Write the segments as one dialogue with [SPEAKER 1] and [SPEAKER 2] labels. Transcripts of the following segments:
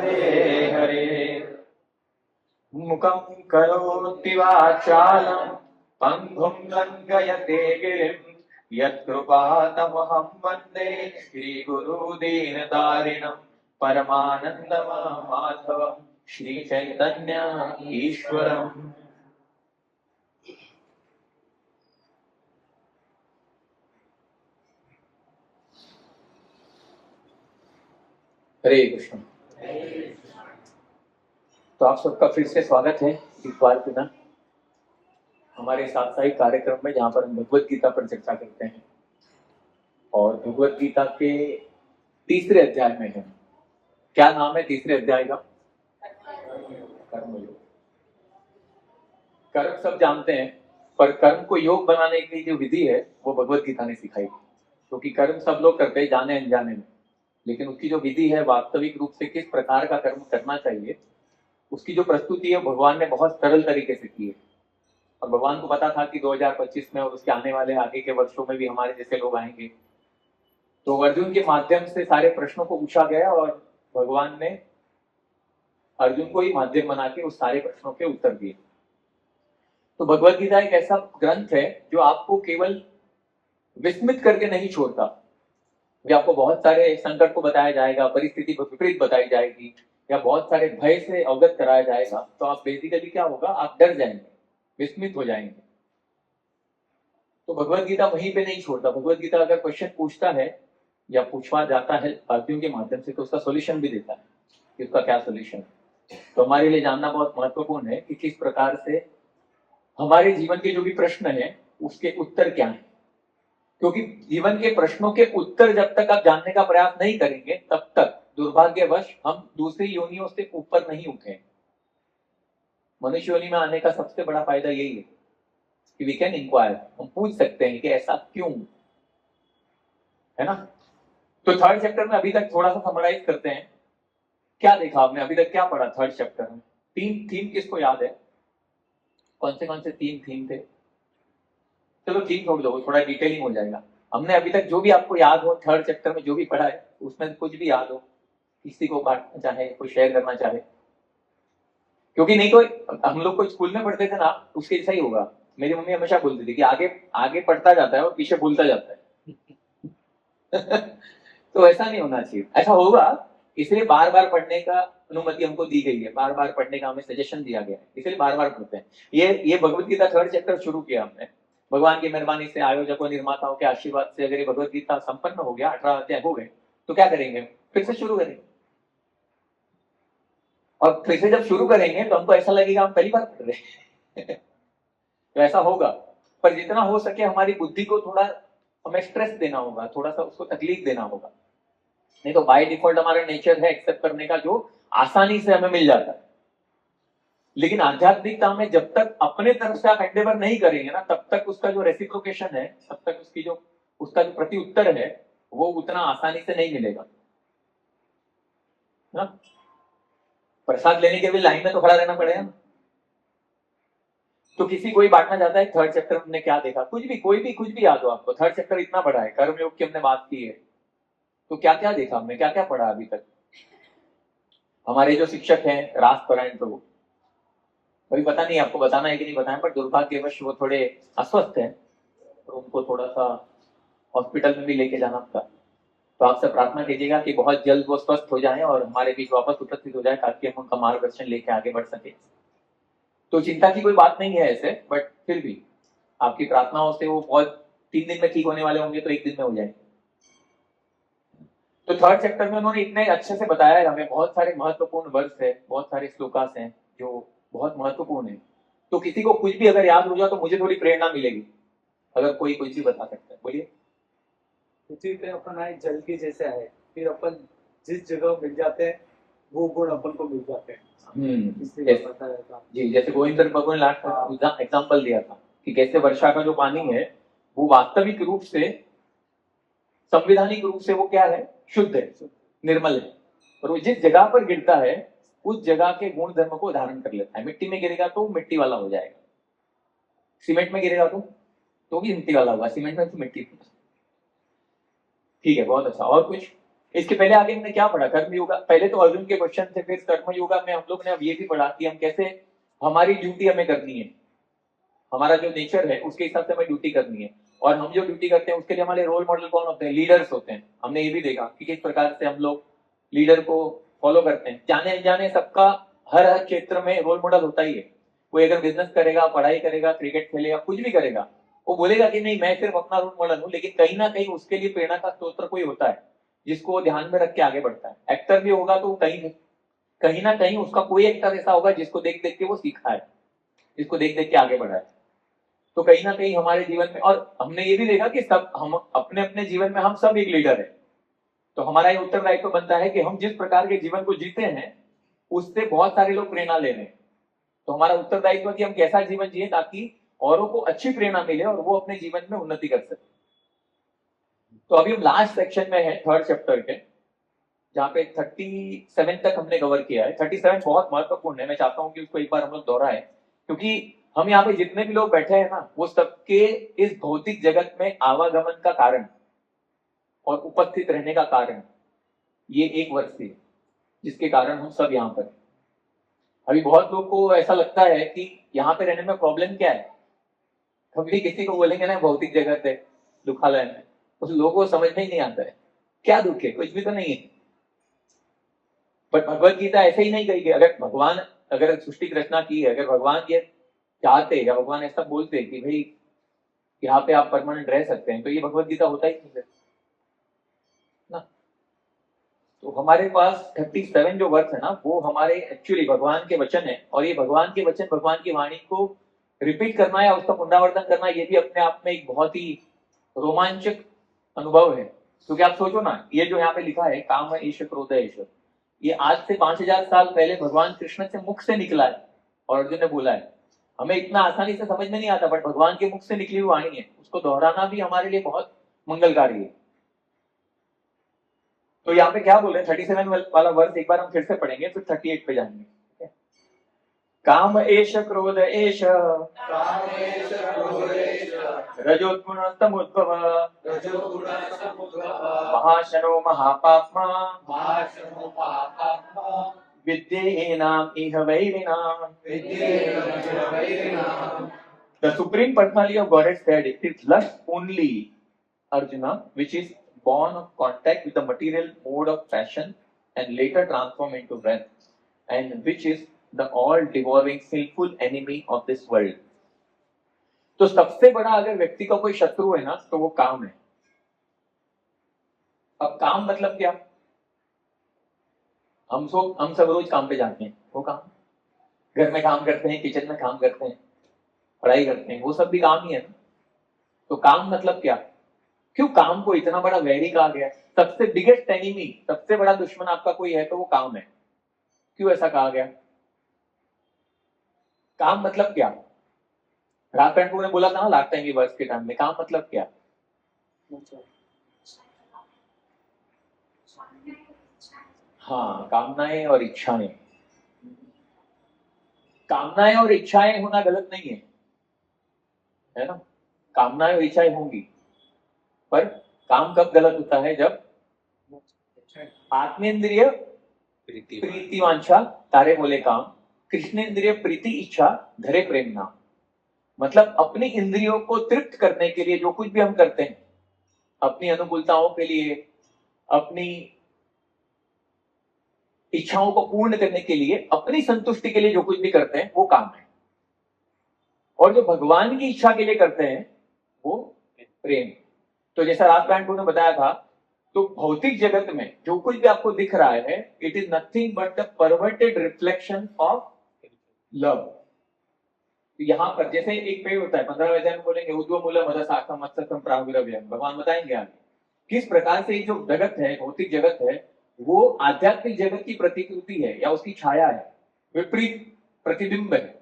[SPEAKER 1] हरे हरे। मुखं करोति वाचालं पंगुं लङ्घयते गिरिं यत्कृपातमहं वन्दे श्रीगुरुदीनतारिणं परमानन्दमाधवं श्रीचैतन्य ईश्वरम्। हरे कृष्ण। तो आप सबका फिर से स्वागत है इस बार के दिन हमारे साप्ताहिक कार्यक्रम में, जहाँ पर हम भगवत गीता पर चर्चा करते हैं और भगवत गीता के तीसरे अध्याय में है। क्या नाम है तीसरे अध्याय का? कर्मयोग। कर्म सब जानते हैं, पर कर्म को योग बनाने की जो विधि है वो भगवत गीता ने सिखाई। क्योंकि कर्म सब लोग करते हैं जाने अनजाने में, लेकिन उसकी जो विधि है वास्तविक रूप से किस प्रकार का कर्म करना चाहिए, उसकी जो प्रस्तुति है भगवान ने बहुत सरल तरीके से की है। और भगवान को पता था कि 2025 में और उसके आने वाले आगे के वर्षों में भी हमारे जैसे लोग आएंगे, तो अर्जुन के माध्यम से सारे प्रश्नों को पूछा गया और भगवान ने अर्जुन को ही माध्यम बना के उस सारे प्रश्नों के उत्तर दिए। तो भगवत गीता एक ऐसा ग्रंथ है जो आपको केवल विस्मित करके नहीं छोड़ता। भी आपको बहुत सारे संकट को बताया जाएगा, परिस्थिति विपरीत बताई जाएगी, या बहुत सारे भय से अवगत कराया जाएगा, तो आप बेसिकली क्या होगा, आप डर जाएंगे, विस्मित हो जाएंगे। तो भगवत गीता वहीं पे नहीं छोड़ता। भगवत गीता अगर क्वेश्चन पूछता है या पूछवा जाता है अर्जुन के माध्यम से, तो उसका सोल्यूशन भी देता है कि उसका क्या सोल्यूशन है। तो हमारे लिए जानना बहुत महत्वपूर्ण है कि किस प्रकार से हमारे जीवन के जो भी प्रश्न है उसके उत्तर क्या है। क्योंकि जीवन के प्रश्नों के उत्तर जब तक आप जानने का प्रयास नहीं करेंगे, तब तक दुर्भाग्यवश हम दूसरी योनियों से ऊपर नहीं उठे। मनुष्य योनि में आने का सबसे बड़ा फायदा यही है कि वी कैन इंक्वायर, हम पूछ सकते हैं कि ऐसा क्यों, है ना। तो थर्ड चैप्टर में अभी तक थोड़ा सा समराइज करते हैं। क्या देखा आपने अभी तक, क्या पढ़ा थर्ड चैप्टर में? तीन थीम किसको याद है? कौन से तीन थीम थे? चलो थीम छोड़ दो, थोड़ा डिटेलिंग हो जाएगा। हमने अभी तक जो भी आपको याद हो थर्ड चैप्टर में जो भी पढ़ा है, उसमें कुछ भी याद हो, किसी को बांटना चाहे, कोई शेयर करना चाहे। क्योंकि नहीं तो हम लोग को स्कूल में पढ़ते थे ना, उसके जैसा ही होगा। मेरी मम्मी हमेशा बोलती थी कि आगे आगे पढ़ता जाता है और पीछे भूलता जाता है। तो ऐसा नहीं होना चाहिए। ऐसा होगा इसलिए बार बार पढ़ने का अनुमति हमको दी गई है, बार बार पढ़ने का हमें सजेशन दिया गया है, इसलिए बार बार पढ़ते हैं। ये भगवत गीता थर्ड चैप्टर शुरू किया हमने भगवान की मेहरबानी से, आयोजकों निर्माताओं के आशीर्वाद से। अगर ये भगवत गीता संपन्न हो गया, 18 अध्याय हो गए, तो क्या करेंगे, फिर से शुरू करेंगे। और फिर से जब शुरू करेंगे तो हमको ऐसा लगेगा हम पहली बार पढ़ रहे हैं। तो ऐसा होगा, पर जितना हो सके हमारी बुद्धि को थोड़ा हमें स्ट्रेस देना होगा, थोड़ा सा उसको तकलीफ देना होगा। नहीं तो बाय डिफॉल्ट हमारा नेचर है एक्सेप्ट करने का, जो आसानी से हमें मिल जाता है। लेकिन आध्यात्मिकता में जब तक अपने तरफ से आप एंडेवर नहीं करेंगे ना, तब तक उसका जो रेसिप्रोकेशन है, तब तक उसका जो प्रति उत्तर है, वो उतना आसानी से नहीं मिलेगा ना। प्रसाद लेने के लिए लाइन में तो खड़ा रहना पड़ेगा ना। तो किसी कोई बांटना चाहता है थर्ड चैप्टर में हमने क्या देखा, कुछ भी कुछ भी याद हो आपको। थर्ड चैप्टर इतना बड़ा है, कर्मयोग की हमने बात की है, तो क्या क्या देखा हमने, क्या क्या पढ़ा अभी तक। हमारे जो शिक्षक हैं राजपरायण प्रभु, अभी पता नहीं आपको बताना है कि नहीं बताना, पर दुर्भाग्यवश वो थोड़े अस्वस्थ हैं, तो उनको थोड़ा सा हॉस्पिटल में भी लेके जाना पड़ा। तो आपसे प्रार्थना कीजिएगा कि बहुत जल्द वो स्वस्थ हो जाएं और हमारे बीच वापस उपस्थित हो जाए, ताकि हम उनका मार्गदर्शन लेके आगे बढ़ सके। तो चिंता की कोई बात नहीं है ऐसे, बट फिर भी आपकी प्रार्थनाओं से वो बहुत 3 दिन में ठीक होने वाले होंगे, तो 1 दिन में हो जाएंगे। तो थर्ड चैप्टर में उन्होंने इतने अच्छे से बताया है हमें, बहुत सारे महत्वपूर्ण वर्ष है, बहुत सारे श्लोकास हैं जो बहुत महत्वपूर्ण है। तो किसी को कुछ भी अगर याद हो जाए तो मुझे थोड़ी प्रेरणा मिलेगी, अगर कोई कुछ भी बता सकता है। बोलिए।
[SPEAKER 2] पृथ्वी पे अपन आए जल के जैसे आए, फिर अपन जिस जगह मिल जाते हैं वो गुण अपन को मिल जाते हैं।
[SPEAKER 1] जी, जैसे गोविंद बाबू ने लास्ट एग्जाम्पल दिया था कि कैसे वर्षा का जो पानी है वो वास्तविक रूप से, संवैधानिक रूप से वो क्या है, शुद्ध है, निर्मल है। और वो जिस जगह पर गिरता है उस जगह के गुण धर्म को धारण कर लेता है। मिट्टी में गिरेगा तो मिट्टी वाला हो जाएगा, सीमेंट में गिरेगा तो भी मिट्टी वाला होगा, सीमेंट में तो मिट्टी। ठीक है, बहुत अच्छा। और कुछ इसके पहले आगे हमने क्या पढ़ा? कर्म योगा, पहले तो अर्जुन के क्वेश्चन थे, फिर कर्म योगा में हम लोग ने अब ये भी पढ़ा कि हम कैसे हमारी ड्यूटी हमें करनी है, हमारा जो नेचर है उसके हिसाब से हमें ड्यूटी करनी है, और हम जो ड्यूटी करते हैं उसके लिए हमारे रोल मॉडल कौन होते हैं? लीडर्स होते हैं। हमने ये भी देखा कि किस प्रकार से हम लोग लीडर को फॉलो करते हैं। जाने अनजाने सबका हर हर क्षेत्र में रोल मॉडल होता ही है। कोई अगर बिजनेस करेगा, पढ़ाई करेगा, क्रिकेट खेलेगा, कुछ भी करेगा, वो बोलेगा कि नहीं मैं सिर्फ अपना रोल मॉडल हूँ, लेकिन कहीं ना कहीं उसके लिए प्रेरणा का स्रोत कोई होता है जिसको वो ध्यान में रख के आगे बढ़ता है। एक्टर भी होगा तो कहीं ना कहीं उसका कोई एक्टर ऐसा होगा जिसको देख देख के वो सीखा है, जिसको देख देख के आगे बढ़ा है। तो कहीं ना कहीं हमारे जीवन में, और हमने ये भी देखा कि सब हम अपने अपने जीवन में हम सब एक लीडर है। तो हमारा ये उत्तरदायित्व बनता है कि हम जिस प्रकार के जीवन को जीते हैं उससे बहुत सारे लोग प्रेरणा ले रहे हैं। तो हमारा उत्तरदायित्व कि हम कैसा जीवन जिए ताकि औरों को अच्छी प्रेरणा मिले और वो अपने जीवन में उन्नति कर सके। तो अभी हम लास्ट सेक्शन में है, थर्ड चैप्टर के, जहाँ पे 37 तक हमने कवर किया है। 37 बहुत महत्वपूर्ण है, मैं चाहता हूँ कि उसको एक बार हम लोग दोहराएं, क्योंकि हम यहाँ पे जितने भी लोग बैठे हैं ना, वो सबके इस भौतिक जगत में आवागमन का कारण और उपस्थित रहने का कारण ये एक वर्ष है, जिसके कारण हम सब यहाँ पर। अभी बहुत लोग को ऐसा लगता है कि यहाँ पे रहने में प्रॉब्लम क्या है। कभी किसी को बोलेंगे ना भौतिक जगत है, दुखालय है, उस लोगों को समझ में ही नहीं आता है क्या दुख है, कुछ भी तो नहीं है। पर भगवत गीता ऐसे ही नहीं कही कि अगर भगवान, अगर सृष्टि की रचना की है, अगर भगवान ये चाहते या भगवान ऐसा बोलते कि भाई यहाँ पे आप परमानेंट रह सकते हैं, तो ये भगवत गीता होता ही नहीं ना। तो हमारे पास 37 जो वर्ष है ना, वो हमारे एक्चुअली भगवान के वचन है, और ये भगवान के वचन, भगवान की वाणी को रिपीट करना या उसका पुनरावर्तन करना, ये भी अपने आप में एक बहुत ही रोमांचक अनुभव है। क्योंकि आप सोचो ना, ये जो यहाँ पे लिखा है काम ईश क्रोध ईश, ये आज से 5000 साल पहले भगवान कृष्ण से मुख से निकला है और अर्जुन ने बोला है। हमें इतना आसानी से समझ में नहीं आता, बट भगवान के मुख से निकली हुई वाणी है, उसको दोहराना भी हमारे लिए बहुत मंगलकारी है। तो यहाँ पे क्या बोल रहे हैं, 37 वाला वर्ष एक बार हम फिर से पढ़ेंगे, फिर 38 पे जाएंगे। काम एष क्रोध एष रजोत्गुण समुद्भव महाशनो महापाप्मा विद्येनाम इह वैरिणाम। The Supreme Personality of Godhead said, it is lust only, Arjuna, which is born of contact with the material mode of passion and later transformed into wrath, and which is the all-devouring sinful enemy of this world. तो सबसे बड़ा अगर व्यक्ति का कोई शत्रु है ना, तो वो काम है। अब काम मतलब क्या? हम सब रोज काम पे जाते हैं, वो काम, घर में काम करते हैं, किचन में काम करते हैं, पढ़ाई करते हैं, वो सब भी काम ही है ना। तो काम मतलब क्या? क्यों काम को इतना बड़ा वैरी कहा गया? सबसे बिगेस्ट एनिमी, सबसे बड़ा दुश्मन आपका कोई है तो वो काम है। क्यों ऐसा कहा गया? काम मतलब क्या? राजपेंटू ने बोला था ना लास्ट टाइम ये वर्ष के टाइम में, काम मतलब क्या? हाँ, कामनाएं और इच्छाएं। कामनाएं और इच्छाएं होना गलत नहीं है ना? कामनाएं और इच्छाएं होंगी, पर काम कब गलत होता है? जब आत्मेंद्रिय प्रीति वांछा तारे बोले काम, कृष्णेंद्रिय प्रीति इच्छा धरे प्रेम नाम। मतलब अपनी इंद्रियों को तृप्त करने के लिए जो कुछ भी हम करते हैं, अपनी अनुकूलताओं के लिए, अपनी इच्छाओं को पूर्ण करने के लिए, अपनी संतुष्टि के लिए जो कुछ भी करते हैं वो काम है। और जो भगवान की इच्छा के लिए करते हैं वो प्रेम। तो जैसा राजपेंटू ने बताया था, तो भौतिक जगत में जो कुछ भी आपको दिख रहा है, it is nothing but the perverted reflection of love. यहाँ पर जैसे एक पेड़ होता है, 15वें अध्याय में बोलेंगे उद्व मूलम अधशाखम मत्सकम प्राहुरव्यम, भगवान बताएंगे आगे किस प्रकार से ये जो जगत है, भौतिक जगत है, वो आध्यात्मिक जगत की प्रतिकृति है या उसकी छाया है, विपरीत प्रतिबिंब है।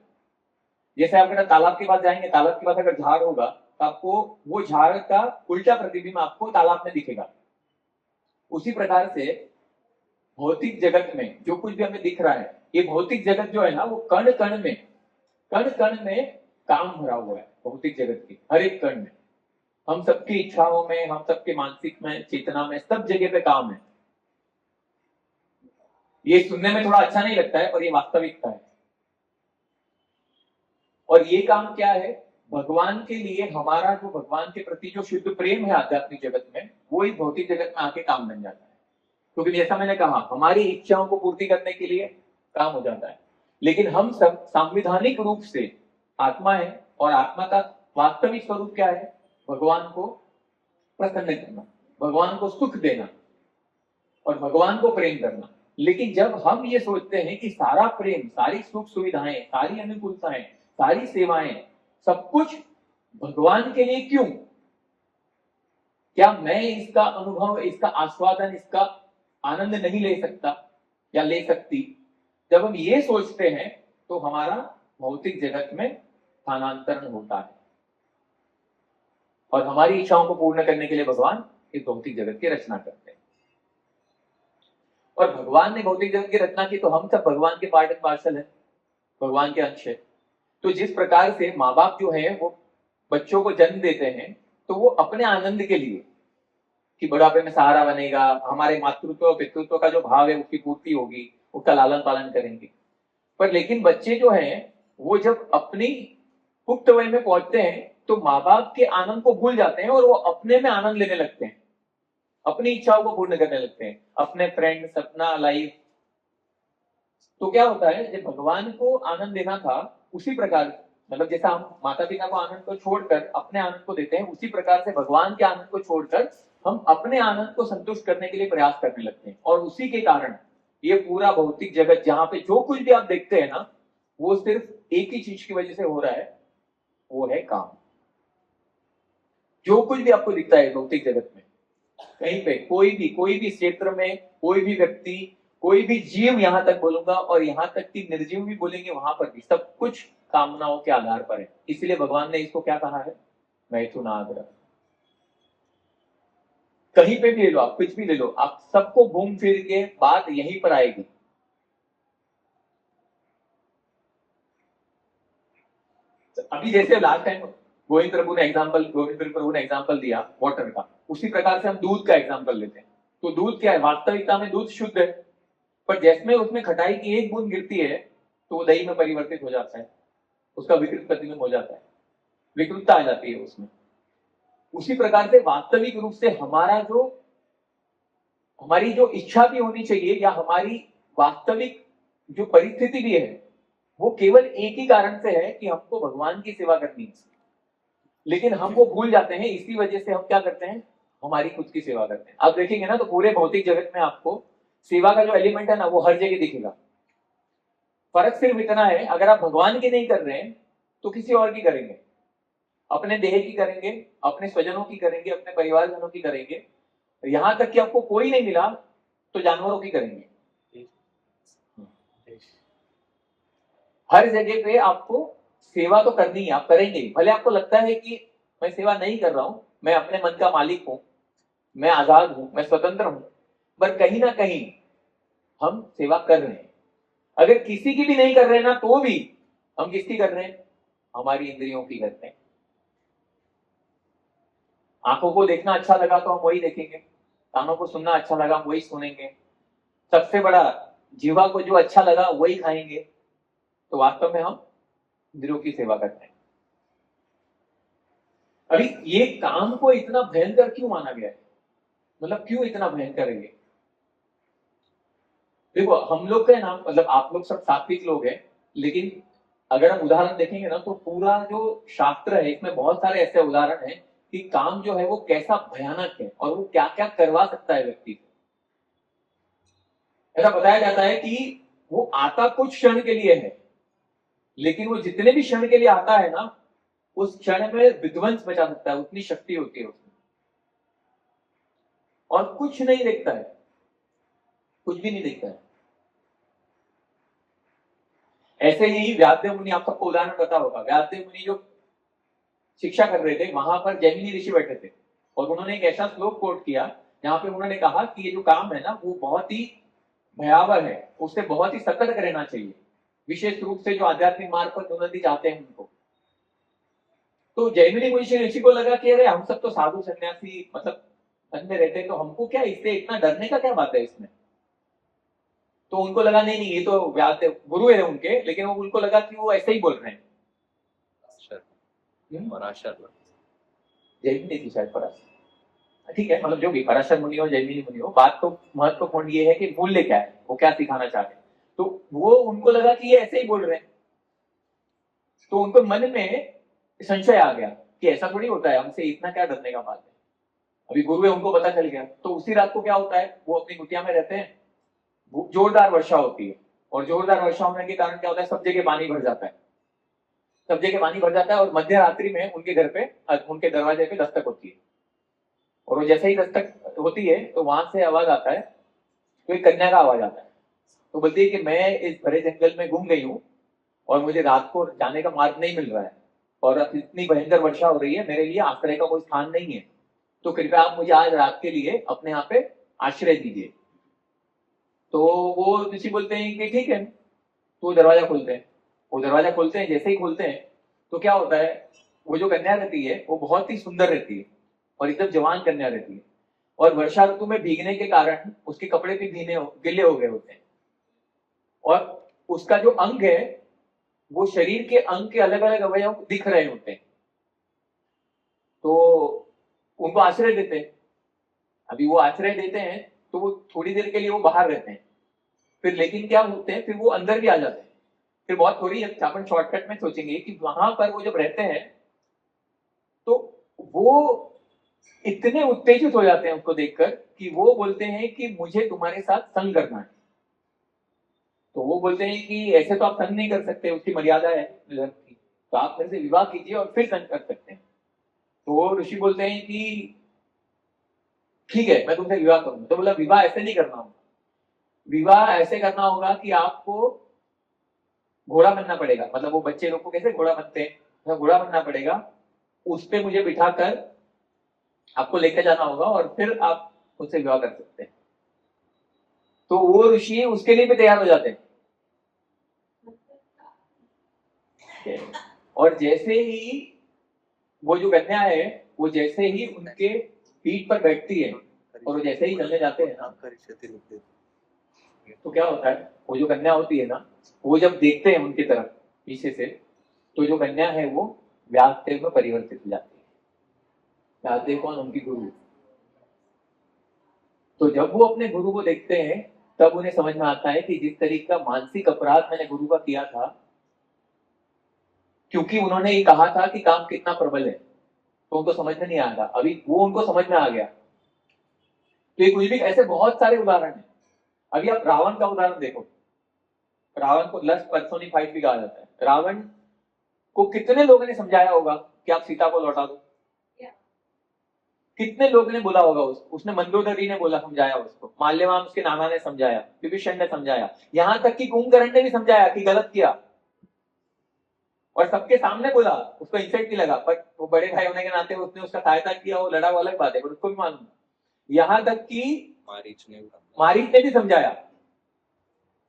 [SPEAKER 1] जैसे आप अगर तालाब के पास जाएंगे, तालाब के पास अगर झाड़ होगा तो आपको वो झाड़ का उल्टा प्रतिबिंब आपको तालाब में दिखेगा। उसी प्रकार से भौतिक जगत में जो कुछ भी हमें दिख रहा है, ये भौतिक जगत जो है ना, वो कण कण में काम भरा हुआ है। भौतिक जगत की हर एक कण में, हम सबकी इच्छाओं में, हम सबके मानसिक में, चेतना में, सब जगह पे काम है। ये सुनने में थोड़ा अच्छा नहीं लगता है, पर ये वास्तविकता है। और ये काम क्या है, भगवान के लिए हमारा जो भगवान के प्रति जो शुद्ध प्रेम है आध्यात्मिक जगत में, वो ही भौतिक जगत में आके काम बन जाता है। क्योंकि जैसा मैंने कहा, हमारी इच्छाओं को पूर्ति करने के लिए काम हो जाता है, लेकिन हम सब सांविधानिक रूप से आत्मा है, और आत्मा का वास्तविक स्वरूप क्या है, भगवान को प्रसन्न करना, भगवान को सुख देना और भगवान को प्रेम करना। लेकिन जब हम ये सोचते हैं कि सारा प्रेम, सारी सुख सुविधाएं, सारी अनुकूलताएं, सारी सेवाएं, सब कुछ भगवान के लिए क्यों, क्या मैं इसका अनुभव, इसका आस्वादन, इसका आनंद नहीं ले सकता या ले सकती, जब हम ये सोचते हैं तो हमारा भौतिक जगत में स्थानांतरण होता है, और हमारी इच्छाओं को पूर्ण करने के लिए भगवान इस भौतिक जगत की रचना करते हैं। और भगवान ने भौतिक जगत की रचना की, तो हम सब भगवान के पार्ट एंड पार्सल है, भगवान के अंश है। तो जिस प्रकार से माँ बाप जो है वो बच्चों को जन्म देते हैं, तो वो अपने आनंद के लिए कि बुढ़ापे में सहारा बनेगा, हमारे मातृत्व और पितृत्व का जो भाव है उसकी पूर्ति होगी, उसका लालन पालन करेंगे। पर लेकिन बच्चे जो हैं वो जब अपनी पुख्त वय में पहुंचते हैं तो माँ बाप के आनंद को भूल जाते हैं और वो अपने में आनंद लेने लगते हैं, अपनी इच्छाओं को पूर्ण करने लगते हैं, अपने फ्रेंड्स, अपना लाइफ। तो क्या होता है, जब भगवान को आनंद देना था उसी प्रकार, मतलब जैसा हम माता पिता को आनंद को छोड़कर अपने आनंद को देते हैं, उसी प्रकार से भगवान के आनंद को छोड़कर हम अपने आनंद को संतुष्ट करने के लिए प्रयास करने लगते हैं। और उसी के कारण ये पूरा भौतिक जगत, जहां पे जो कुछ भी आप देखते हैं ना, वो सिर्फ एक ही चीज की वजह से हो रहा है, वो है काम। जो कुछ भी आपको दिखता है भौतिक जगत में, कहीं पे कोई भी क्षेत्र में, कोई भी व्यक्ति, कोई भी जीव, यहां तक बोलूंगा और यहां तक कि निर्जीव भी बोलेंगे, वहां पर भी सब कुछ कामनाओं के आधार पर है। इसलिए भगवान ने इसको क्या कहा है, मैथुनाग्रह। कहीं पे भी ले लो आप, कुछ भी ले लो आप, सबको घूम फिर के बात यहीं पर आएगी। अभी जैसे लास्ट टाइम गोविंद प्रभु ने एग्जांपल दिया वाटर का, उसी प्रकार से हम दूध का एग्जांपल लेते हैं। तो दूध क्या है, वास्तविकता में दूध शुद्ध है, पर जैसे उसमें खटाई की एक बूंद गिरती है तो वो दही में परिवर्तित हो जाता है, उसका विकृत प्रतिबिंब हो जाता है, विकृतता आ जाती है उसमें। उसी प्रकार से वास्तविक रूप से हमारी जो इच्छा भी होनी चाहिए, या हमारी वास्तविक जो परिस्थिति भी है, वो केवल एक ही कारण से है कि हमको भगवान की सेवा करनी है। लेकिन हम वो भूल जाते हैं, इसी वजह से हम क्या करते हैं, हमारी खुद की सेवा करते हैं। आप देखेंगे ना तो पूरे भौतिक जगत में आपको सेवा का जो एलिमेंट है ना, वो हर जगह दिखेगा। फर्क सिर्फ इतना है, अगर आप भगवान की नहीं कर रहे हैं तो किसी और की करेंगे, अपने देह की करेंगे, अपने स्वजनों की करेंगे, अपने परिवारजनों की करेंगे, यहां तक कि आपको कोई नहीं मिला तो जानवरों की करेंगे। हर जगह पे आपको सेवा तो करनी है, आप करेंगे। भले आपको लगता है कि मैं सेवा नहीं कर रहा हूं, मैं अपने मन का मालिक हूं, मैं आजाद हूं, मैं स्वतंत्र हूं, पर कहीं ना कहीं हम सेवा कर रहे हैं। अगर किसी की भी नहीं कर रहे हैं ना, तो भी हम किसकी कर रहे हैं, हमारी इंद्रियों की करते हैं। आंखों को देखना अच्छा लगा तो हम वही देखेंगे, कानों को सुनना अच्छा लगा हम वही सुनेंगे, सबसे बड़ा जीवा को जो अच्छा लगा वही खाएंगे। तो वास्तव में हम इंद्रियों की सेवा करते हैं। अभी ये काम को इतना भयंकर क्यों माना गया है, मतलब क्यों इतना भयंकर है ये? देखो हम लोग का नाम, मतलब आप लोग सब सात्विक लोग हैं, लेकिन अगर हम उदाहरण देखेंगे ना तो पूरा जो शास्त्र है इसमें बहुत सारे ऐसे उदाहरण हैं कि काम जो है वो कैसा भयानक है और वो क्या क्या करवा सकता है व्यक्ति को। ऐसा बताया जाता है कि वो आता कुछ क्षण के लिए है, लेकिन वो जितने भी क्षण के लिए आता है ना, उस क्षण में विध्वंस मचा सकता है, उतनी शक्ति होती है उसमें। और कुछ नहीं देखता है, कुछ भी नहीं देखता है। ऐसे ही व्याद्य मुनि, आप सबको उदाहरण पता होगा, व्याद्य मुनि जो शिक्षा कर रहे थे, वहां पर जैमिनी ऋषि बैठे थे और उन्होंने एक ऐसा श्लोक कोट किया जहां पे उन्होंने कहा कि ये जो काम है ना वो बहुत ही भयावह है, उससे बहुत ही सतर्क रहना चाहिए, विशेष रूप से जो आध्यात्मिक मार्ग पर उन्नति चाहते हैं उनको। तो जैमिनी मुनि ऋषि को लगा कि अरे हम सब तो साधु सन्यासी, मतलब वन में रहते हैं, तो हमको क्या इससे इतना डरने का क्या बात है इसमें। तो उनको लगा नहीं नहीं ये तो व्यास गुरु है उनके, लेकिन वो उनको लगा कि वो ऐसे ही बोल रहे हैं।
[SPEAKER 3] पराशर
[SPEAKER 1] जैमिनी थी शायद पराशर, ठीक है, मतलब जो भी पराशर मुनि हो जैमिनी मुनि हो, बात तो महत्वपूर्ण ये है कि मूल्य क्या है, वो क्या सिखाना चाहते हैं। तो वो उनको लगा कि ये ऐसे ही बोल रहे हैं, तो उनको मन में संशय आ गया कि ऐसा थोड़ी होता है, हमसे इतना क्या डरने का बात है। अभी गुरु है उनको पता चल गया, तो उसी रात को क्या होता है, वो अपनी कुटिया में रहते हैं, जोरदार वर्षा होती है, और जोरदार वर्षा होने के कारण क्या होता है, सब जगह पानी भर जाता है, सब जगह पानी भर जाता है, और मध्य रात्रि में उनके घर पे, उनके दरवाजे पे दस्तक होती है, और वो जैसे ही दस्तक होती है तो वहां से आवाज आता है, तो एक कन्या का आवाज आता है, तो बोलती है कि मैं इस भरे जंगल में घूम गई हूँ और मुझे रात को जाने का मार्ग नहीं मिल रहा है, और अब इतनी भयंकर वर्षा हो रही है, मेरे लिए आश्रय का कोई स्थान नहीं है, तो कृपया आप मुझे आज रात के लिए अपने यहाँ पे आश्रय दीजिए। तो वो ऋषि बोलते हैं कि ठीक है, तो दरवाजा खोलते हैं, वो दरवाजा खोलते हैं, जैसे ही खोलते हैं तो क्या होता है, वो जो कन्या रहती है वो बहुत ही सुंदर रहती है और एकदम जवान कन्या रहती है, और वर्षा ऋतु में भीगने के कारण उसके कपड़े भी गिले हो गए होते हैं, और उसका जो अंग है वो शरीर के अंग के अलग अलग अवयव दिख रहे होते हैं, तो उनको आश्रय देते हैं। अभी वो आश्रय देते हैं तो वो थोड़ी देर के लिए वो बाहर रहते हैं, फिर लेकिन क्या होते हैं, फिर वो अंदर भी आ जाते हैं। फिर बहुत थोड़ी अपन शॉर्टकट में सोचेंगे कि वहां पर वो जब रहते हैं तो वो इतने उत्तेजित हो जाते हैं उसको देखकर कि वो बोलते हैं कि मुझे तुम्हारे साथ संग करना है। तो वो बोलते हैं कि ऐसे तो आप संग नहीं कर सकते, उसकी मर्यादा है धर्म की, तो आप मेरे से विवाह कीजिए और फिर संग कर सकते हैं। तो ऋषि बोलते हैं कि ठीक है मैं तुमसे विवाह करूंगा। तो बोला विवाह ऐसे नहीं करना होगा, विवाह ऐसे करना होगा कि आपको घोड़ा बनना पड़ेगा, मतलब वो बच्चे लोग को कैसे घोड़ा बनते हैं, तो घोड़ा बनना पड़ेगा, उस पे मुझे बिठाकर आपको लेकर जाना होगा और फिर आप मुझसे विवाह कर सकते हैं। तो वो ऋषि उसके लिए भी तैयार हो जाते हैं। और जैसे ही वो जो कन्या है वो जैसे ही उनके पीठ पर बैठती है और वो जैसे ही चलने जाते हैं ना, तो क्या होता है, वो जो कन्या होती है ना, वो जब देखते हैं उनकी तरफ पीछे से, तो जो कन्या है वो व्यासदेव में परिवर्तित हो जाती है। व्यासदेव कौन, उनकी गुरु। तो जब वो अपने गुरु को देखते हैं तब उन्हें समझ में आता है कि जिस तरीके का मानसिक अपराध मैंने गुरु का किया था, क्योंकि उन्होंने ये कहा था कि काम कितना प्रबल है, तो उनको समझ में नहीं आया था, अभी वो उनको समझ में आ गया। तो ये कुछ भी ऐसे बहुत सारे उदाहरण हैं। अभी आप रावण का उदाहरण देखो, रावण को लस्ट पर्सोनिफाइड भी कहा जाता है। रावण को कितने लोगों ने समझाया होगा कि आप सीता को लौटा दो, कितने लोगों ने बोला होगा उसने, मंदोदरी ने बोला, समझाया उसको, माल्यवान उसके नाना ने समझाया, विभीषण ने समझाया, यहां तक कि कुंभकर्ण ने भी समझाया कि गलत किया, और सबके सामने बोला, उसको इंसल्ट भी लगा, पर वो बड़े भाई होने के नाते उसने उसका सहायता किया, वो लड़ा, वो अलग बात है, पर उसको भी मालूम। यहां तक कि मारीच ने भी समझाया,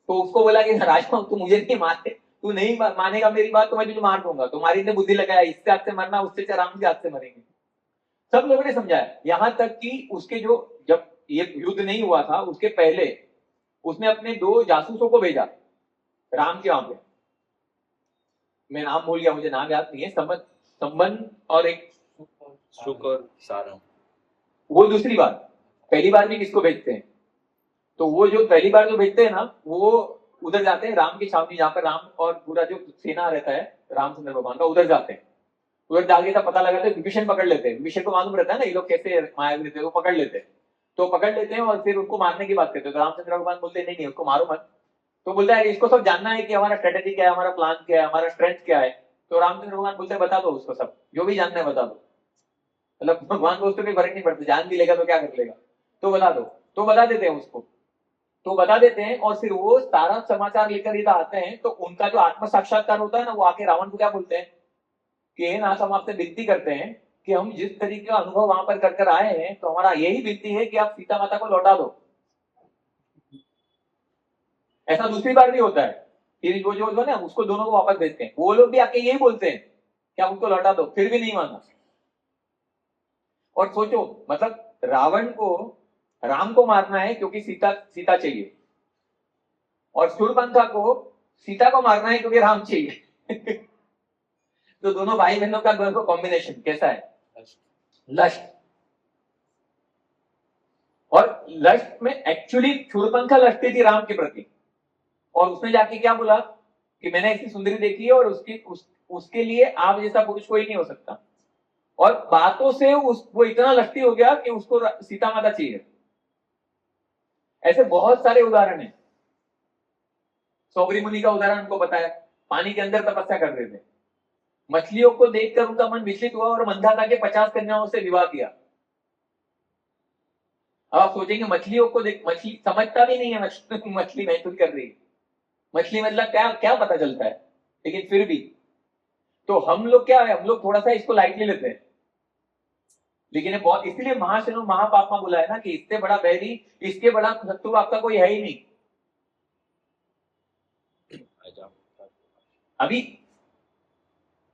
[SPEAKER 1] तो उसको बोला कि राजा तू मुझे नहीं मारे, तू नहीं मानेगा मेरी बात तो मैं तुझे मार दूंगा। तो मारीच ने बुद्धि लगाया, इससे हाथ से मरना, उससे आराम से हाथ से मरेंगे। सब लोगों ने समझाया, यहां तक कि उसके जो, जब ये युद्ध नहीं हुआ था उसके पहले उसने अपने 2 जासूसों को भेजा राम के वहां पे, मैं नाम भूल गया, मुझे नाम याद नहीं है, संबंध और एक
[SPEAKER 3] शुक और सारंग।
[SPEAKER 1] वो दूसरी बार, पहली बार भी किसको भेजते हैं, तो वो जो पहली बार जो भेजते हैं ना, वो उधर जाते हैं राम की छावनी, जहां पर राम और पूरा जो सेना रहता है रामचंद्र भगवान का, उधर जाते हैं। उधर जाके तब पता लगा तो विभीषण पकड़ लेते हैं, विभीषण को मालूम रहता है ना ये लोग कैसे मायावी रहते हैं, वो पकड़ लेते हैं। तो पकड़ लेते हैं और फिर उसको मारने की बात करते हैं, तो रामचंद्र भगवान बोलते हैं नहीं नहीं उसको मारो मत। तो बोलता है इसको सब जानना है कि हमारा स्ट्रेटेजी क्या है, हमारा प्लान क्या है, हमारा स्ट्रेंथ क्या है। तो रामचंद्र भगवान बोलते हैं बता दो उसको, सब जो भी जानना है बता दो। मतलब भगवान को उसको कोई फर्क नहीं पड़ता, जान भी लेगा तो क्या कर लेगा, तो बता दो। तो बता देते हैं उसको, तो बता देते हैं, और फिर वो सारा समाचार लेकर इधर आते हैं। तो उनका जो आत्म साक्षात्कार होता है ना, वो आके रावण को क्या बोलते हैं कि ना हम आपसे विनती करते हैं कि हम जिस तरीके का अनुभव वहां पर कर आए हैं, तो हमारा यही विनती है कि आप सीता माता को लौटा दो। ऐसा दूसरी बार भी होता है, फिर वो जो ना उसको दोनों को वापस भेजते हैं, वो लोग भी आके यही बोलते हैं कि आप उसको लौटा दो, फिर भी नहीं माना। और सोचो, मतलब रावण को राम को मारना है क्योंकि सीता चाहिए, और शूर्पणखा को सीता को मारना है क्योंकि राम चाहिए। तो दोनों भाई बहनों का कॉम्बिनेशन कैसा है? लस्ट। और लस्ट में एक्चुअली शूर्पणखा लस्टी थी राम के प्रति, और उसने जाके क्या बोला कि मैंने ऐसी सुंदरी देखी है और उसके लिए आप जैसा पुरुष कोई नहीं हो सकता। और बातों से वो इतना लस्टी हो गया कि उसको सीता माता चाहिए। ऐसे बहुत सारे उदाहरण हैं। सौगरी मुनि का उदाहरण हमको पता है, पानी के अंदर तपस्या कर रहे थे, मछलियों को देखकर उनका मन विचलित हुआ और मंदाता के 50 कन्याओं से विवाह किया। अब आप सोचेंगे मछलियों को देख, मछली समझता भी नहीं है मछली महसूस कर रही है, मछली मतलब क्या क्या पता चलता है, लेकिन फिर भी तो हम लोग क्या है, हम लोग थोड़ा सा इसको लाइटली लेते हैं। लेकिन बहुत, इसलिए महाशनो महापापा बोला है ना कि इससे बड़ा बैरी, इसके बड़ा शत्रु आपका कोई है ही नहीं। अभी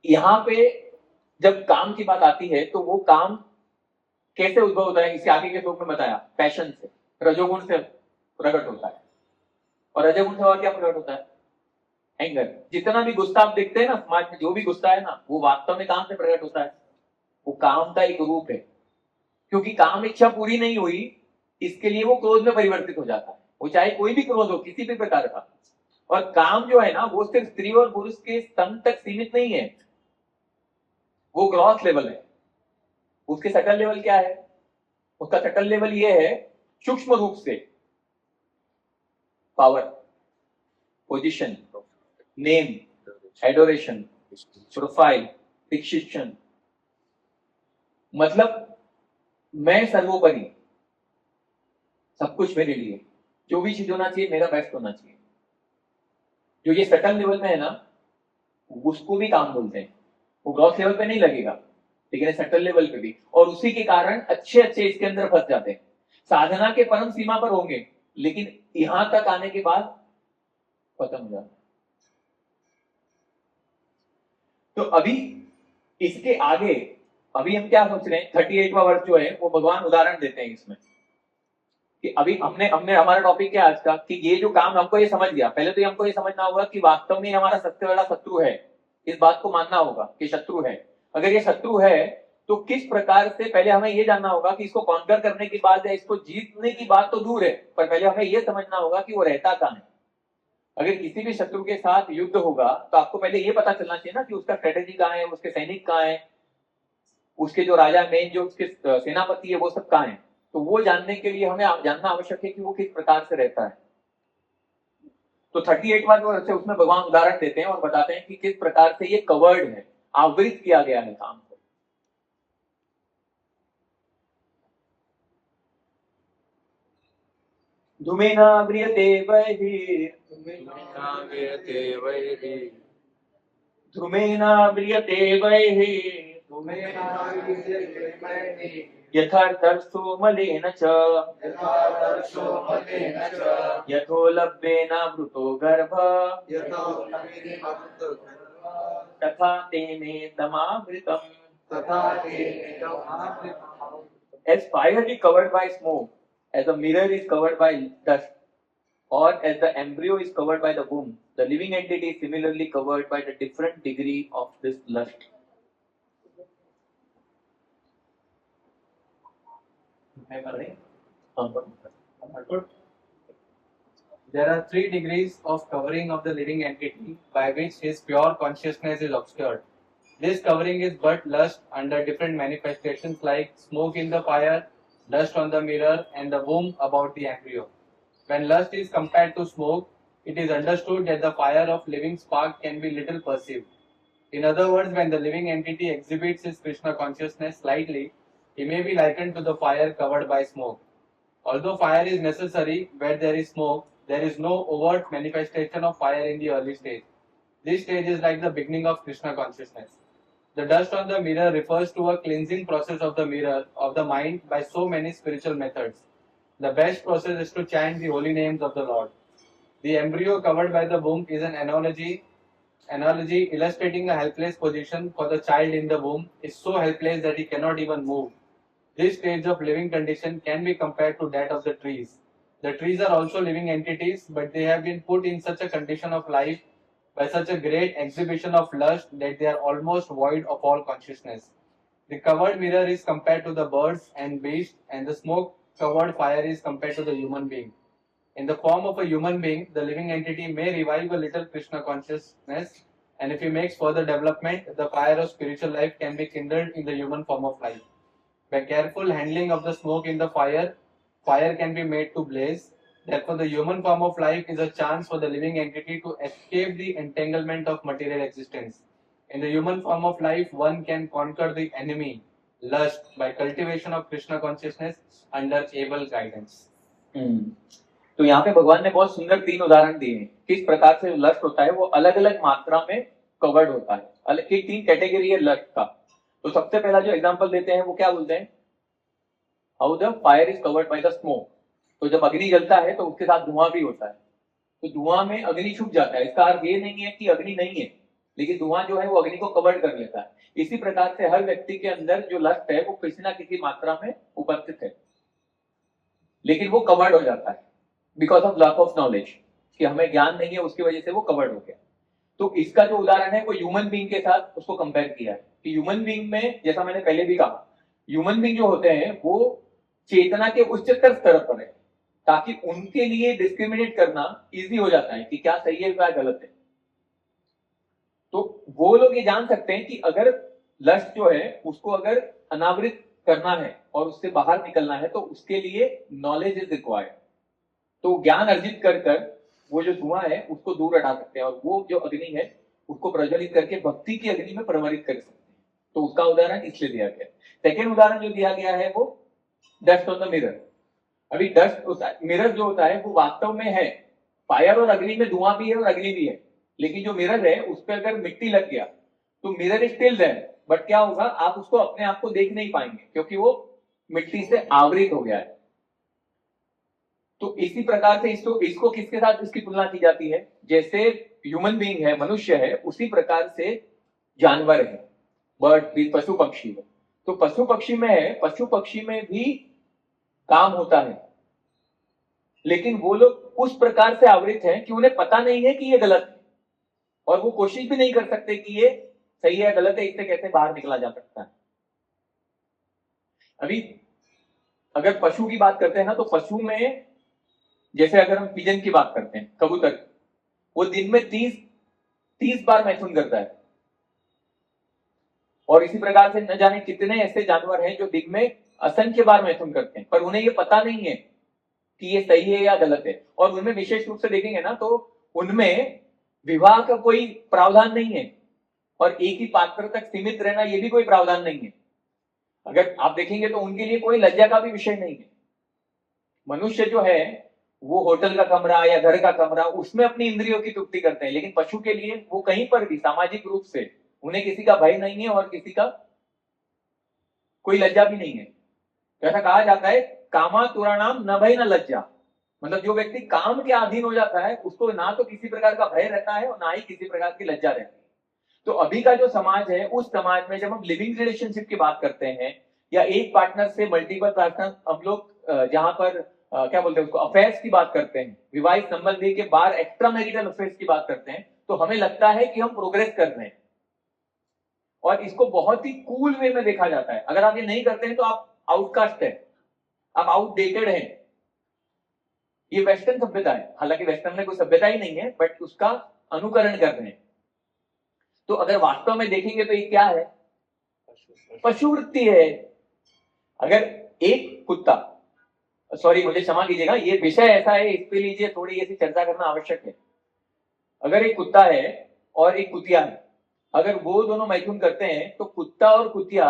[SPEAKER 1] यहां पे जब काम की बात आती है तो वो काम कैसे उद्भव होता है, इसे आगे के श्लोक में बताया, पैशन से, रजोगुण से प्रकट होता है। और रजोगुण से और क्या प्रकट होता है? एंगर। जितना भी गुस्सा आप देखते हैं ना समाज में, जो भी गुस्सा है ना, वो वास्तव में काम से प्रकट होता है। वो काम का एक रूप है, क्योंकि काम इच्छा पूरी नहीं हुई, इसके लिए वो क्रोध में परिवर्तित हो जाता है। वो चाहे कोई भी क्रोध हो, किसी भी प्रकार का। और काम जो है ना, वो सिर्फ स्त्री और पुरुष के स्तन तक सीमित नहीं है, वो ग्रॉस लेवल है। उसके सकल लेवल क्या है? उसका सकल लेवल ये है, सूक्ष्म रूप से power, position, name, adoration, profile, fixation, मतलब मैं सर्वोपरि, सब कुछ मेरे लिए, जो भी चीज होना चाहिए मेरा बेस्ट होना चाहिए। जो ये सकल लेवल में है ना, उसको भी काम बोलते हैं। वो ग्रॉस लेवल पे नहीं लगेगा, लेकिन सकल लेवल पे भी। और उसी के कारण अच्छे अच्छे इसके अंदर फंस जाते हैं। साधना के परम सीमा पर होंगे, लेकिन यहां तक आने के बाद खत्म हो जाता। तो अभी इसके आगे अभी हम क्या सोच रहे हैं, 38वां वर्ष जो है वो भगवान उदाहरण देते हैं इसमें कि अभी हमने हमारा टॉपिक क्या आज का, कि ये जो काम हमको ये समझ गया। पहले तो हमको ये समझना होगा कि वास्तव में हमारा सबसे बड़ा शत्रु है, इस बात को मानना होगा कि शत्रु है। अगर ये शत्रु है तो किस प्रकार से, पहले हमें ये जानना होगा कि इसको कॉन्कर करने की बात या इसको जीतने की बात तो दूर है, पर पहले हमें ये समझना होगा कि वो रहता कहां है। अगर किसी भी शत्रु के साथ युद्ध होगा तो आपको पहले ये पता चलना चाहिए ना कि उसका स्ट्रेटेजी कहां है, उसके सैनिक कहां है, उसके जो राजा मेन जो उसके सेनापति है वो सब कहां है। तो वो जानने के लिए हमें जानना आवश्यक है कि वो किस प्रकार से रहता है। तो 38वां जो है उसमें भगवान उदाहरण देते हैं और बताते हैं कि किस प्रकार से ये कवर्ड है, आवृत किया गया है काम को। धूमेना व्रियते वैः, धूमेना व्रियते वैः, यथार्थो मलेन च, यथोलभ्येनावृतो गर्भ, तथा तेनेदमावृतम्। As fire is covered by smoke, as a mirror is covered by dust, or as the embryo is covered by the womb, the living entity is similarly covered by the different degree of this lust.
[SPEAKER 2] There are 3 degrees of covering of the living entity by which his pure consciousness is obscured. This covering is but lust under different manifestations like smoke in the fire, dust on the mirror, and the womb about the embryo. When lust is compared to smoke, it is understood that the fire of living spark can be little perceived. In other words, when the living entity exhibits his Krishna consciousness slightly, he may be likened to the fire covered by smoke. Although fire is necessary where there is smoke, there is no overt manifestation of fire in the early stage. This stage is like the beginning of Krishna consciousness. The dust on the mirror refers to a cleansing process of the mirror, of the mind, by so many spiritual methods. The best process is to chant the holy names of the Lord. The embryo covered by the womb is an analogy illustrating a helpless position, for the child in the womb is so helpless that he cannot even move. This stage of living condition can be compared to that of the trees. The trees are also living entities, but they have been put in such a condition of life by such a great exhibition of lust that they are almost void of all consciousness. The covered mirror is compared to the birds and beasts, and the smoke covered fire is compared to the human being. In the form of a human being, the living entity may revive a little Krishna consciousness, and if he makes further development, the fire of spiritual life can be kindled in the human form of life. By careful handling of the smoke in the fire, fire can be made to blaze. Therefore, the human form of life is a chance for the living entity to escape the entanglement of material existence. In the human form of life, one can conquer the enemy, lust, by cultivation of Krishna consciousness under able guidance.
[SPEAKER 1] तो यहाँ पे भगवान ने बहुत सुंदर 3 उदाहरण दिए हैं किस प्रकार से लस्ट होता है वो अलग अलग मात्रा में कवर्ड होता है। अलग की 3 कैटेगरी है लस्ट का। तो सबसे पहला जो एग्जांपल देते हैं वो क्या बोलते हैं, how the fire is covered by the smoke. तो जब अग्नि जलता है तो उसके साथ धुआं भी होता है, तो धुआं में अग्नि छुप जाता है। इसका अर्थ ये नहीं है कि अग्नि नहीं है, लेकिन धुआं जो है वो अग्नि को कवर्ड कर लेता है। इसी प्रकार से हर व्यक्ति के अंदर जो लस्ट है वो किसी ना किसी मात्रा में उपस्थित है, लेकिन वो कवर्ड हो जाता है because of lack of knowledge, कि हमें ज्ञान नहीं है उसकी वजह से वो कवर्ड हो गया। तो इसका जो उदाहरण है वो ह्यूमन बीइंग के साथ उसको कंपेयर किया है कि ह्यूमन बीइंग में, जैसा मैंने पहले भी कहा, ह्यूमन बीइंग जो होते हैं वो चेतना के उच्चतर स्तर पर है, ताकि उनके लिए डिस्क्रिमिनेट करना इजी हो जाता है कि क्या सही है क्या गलत है। तो वो लोग ये जान सकते हैं कि अगर लस्ट जो है उसको अगर अनावृत करना है और उससे बाहर निकलना है तो उसके लिए नॉलेज इज रिक्वायर्ड। तो ज्ञान अर्जित कर कर वो जो धुआं है उसको दूर हटा सकते हैं और वो जो अग्नि है उसको प्रज्वलित करके भक्ति की अग्नि में प्रवरित कर सकते हैं। तो उसका उदाहरण इसलिए दिया गया। सेकेंड उदाहरण जो दिया गया है वो डस्ट ऑन द मिरर। अभी डस्ट मिरर जो होता है वो वास्तव में है, फायर और अग्नि में धुआं भी है और अग्नि भी है, लेकिन जो मिरर है उस पर अगर मिट्टी लग गया तो mirror is still there, but क्या होगा, आप उसको अपने आप को देख नहीं पाएंगे क्योंकि वो मिट्टी से आवृत हो गया है। तो इसी प्रकार से इसको किसके साथ इसकी तुलना की जाती है, जैसे ह्यूमन बीइंग है, मनुष्य है, उसी प्रकार से जानवर है, बर्ड भी, पशु पक्षी है। तो पशु पक्षी में है, पशु पक्षी में भी काम होता है, लेकिन वो लोग उस प्रकार से आवृत हैं कि उन्हें पता नहीं है कि ये गलत है और वो कोशिश भी नहीं कर सकते कि ये सही है गलत है, इससे कैसे बाहर निकला जा सकता है। अभी अगर पशु की बात करते हैं ना, तो पशु में जैसे अगर हम पिजन की बात करते हैं, कबूतर, वो दिन में 30 बार मैथुन करता है। और इसी प्रकार से न जाने कितने ऐसे जानवर हैं जो दिन में असंख्य बार मैथुन करते हैं, पर उन्हें ये पता नहीं है कि ये सही है या गलत है। और उनमें विशेष रूप से देखेंगे ना तो उनमें विवाह का कोई प्रावधान नहीं है और एक ही पात्र तक सीमित रहना ये भी कोई प्रावधान नहीं है। अगर आप देखेंगे तो उनके लिए कोई लज्जा का भी विषय नहीं है। मनुष्य जो है वो होटल का कमरा या घर का कमरा उसमें अपनी इंद्रियों की तृप्ति करते हैं, लेकिन पशु के लिए वो कहीं पर भी सामाजिक रूप से उन्हें किसी का भय नहीं है और किसी का कोई लज्जा भी नहीं है। ऐसा कहा जाता है, कामातुराणाम न भय न लज्जा, मतलब जो व्यक्ति काम के अधीन हो जाता है उसको ना तो किसी प्रकार का भय रहता है और ना ही किसी प्रकार की लज्जा रहती है। तो अभी का जो समाज है उस समाज में जब हम लिविंग रिलेशनशिप की बात करते हैं या एक पार्टनर से मल्टीपल पार्टनर, हम लोग जहां पर क्या बोलते हैं उसको, अफेयर्स की बात करते हैं, विवाहित संबंध के बाहर एक्स्ट्रा मैरिटल अफेयर्स की बात करते हैं, तो हमें लगता है कि हम प्रोग्रेस कर रहे हैं और इसको बहुत ही कूल वे में देखा जाता है। अगर आप ये नहीं करते हैं तो आप आउटकास्ट है, आप आउटडेटेड हैं। ये वेस्टर्न सभ्यता है, हालांकि वेस्टर्न में कोई सभ्यता ही नहीं है, बट उसका अनुकरण कर रहे हैं। तो अगर वास्तव में देखेंगे तो ये क्या है, पशुवृत्ति है। अगर एक कुत्ता, सॉरी मुझे क्षमा कीजिएगा, ये विषय ऐसा है इस पे लीजिए थोड़ी ऐसी चर्चा करना आवश्यक है। अगर एक कुत्ता है और एक कुतिया है, अगर वो दोनों मैथुन करते हैं तो कुत्ता और कुतिया